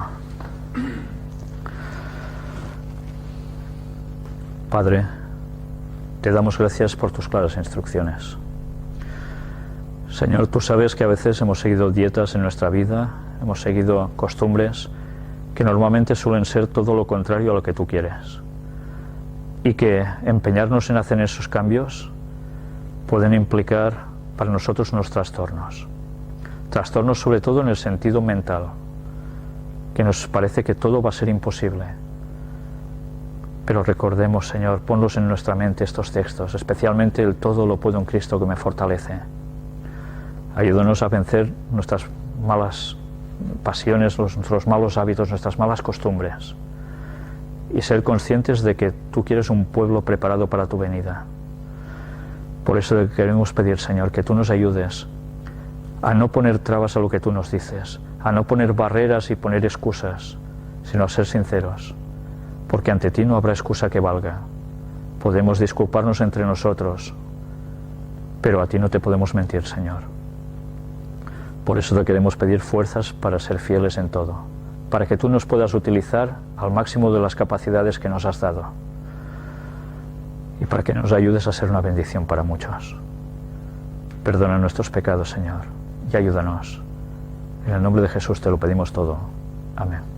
Padre, te damos gracias por tus claras instrucciones. Señor, tú sabes que a veces hemos seguido dietas en nuestra vida, hemos seguido costumbres que normalmente suelen ser todo lo contrario a lo que tú quieres. Y que empeñarnos en hacer esos cambios pueden implicar para nosotros unos trastornos. Trastornos sobre todo en el sentido mental, que nos parece que todo va a ser imposible. Pero recordemos, Señor, ponlos en nuestra mente estos textos, especialmente el todo lo puedo en Cristo que me fortalece. Ayúdanos a vencer nuestras malas pasiones, nuestros malos hábitos, nuestras malas costumbres, y ser conscientes de que tú quieres un pueblo preparado para tu venida. Por eso queremos pedir, Señor, que tú nos ayudes a no poner trabas a lo que tú nos dices, a no poner barreras y poner excusas, sino a ser sinceros, porque ante ti no habrá excusa que valga. Podemos disculparnos entre nosotros, pero a ti no te podemos mentir, Señor. Por eso te queremos pedir fuerzas para ser fieles en todo, para que tú nos puedas utilizar al máximo de las capacidades que nos has dado, y para que nos ayudes a ser una bendición para muchos. Perdona nuestros pecados, Señor, y ayúdanos. En el nombre de Jesús te lo pedimos todo. Amén.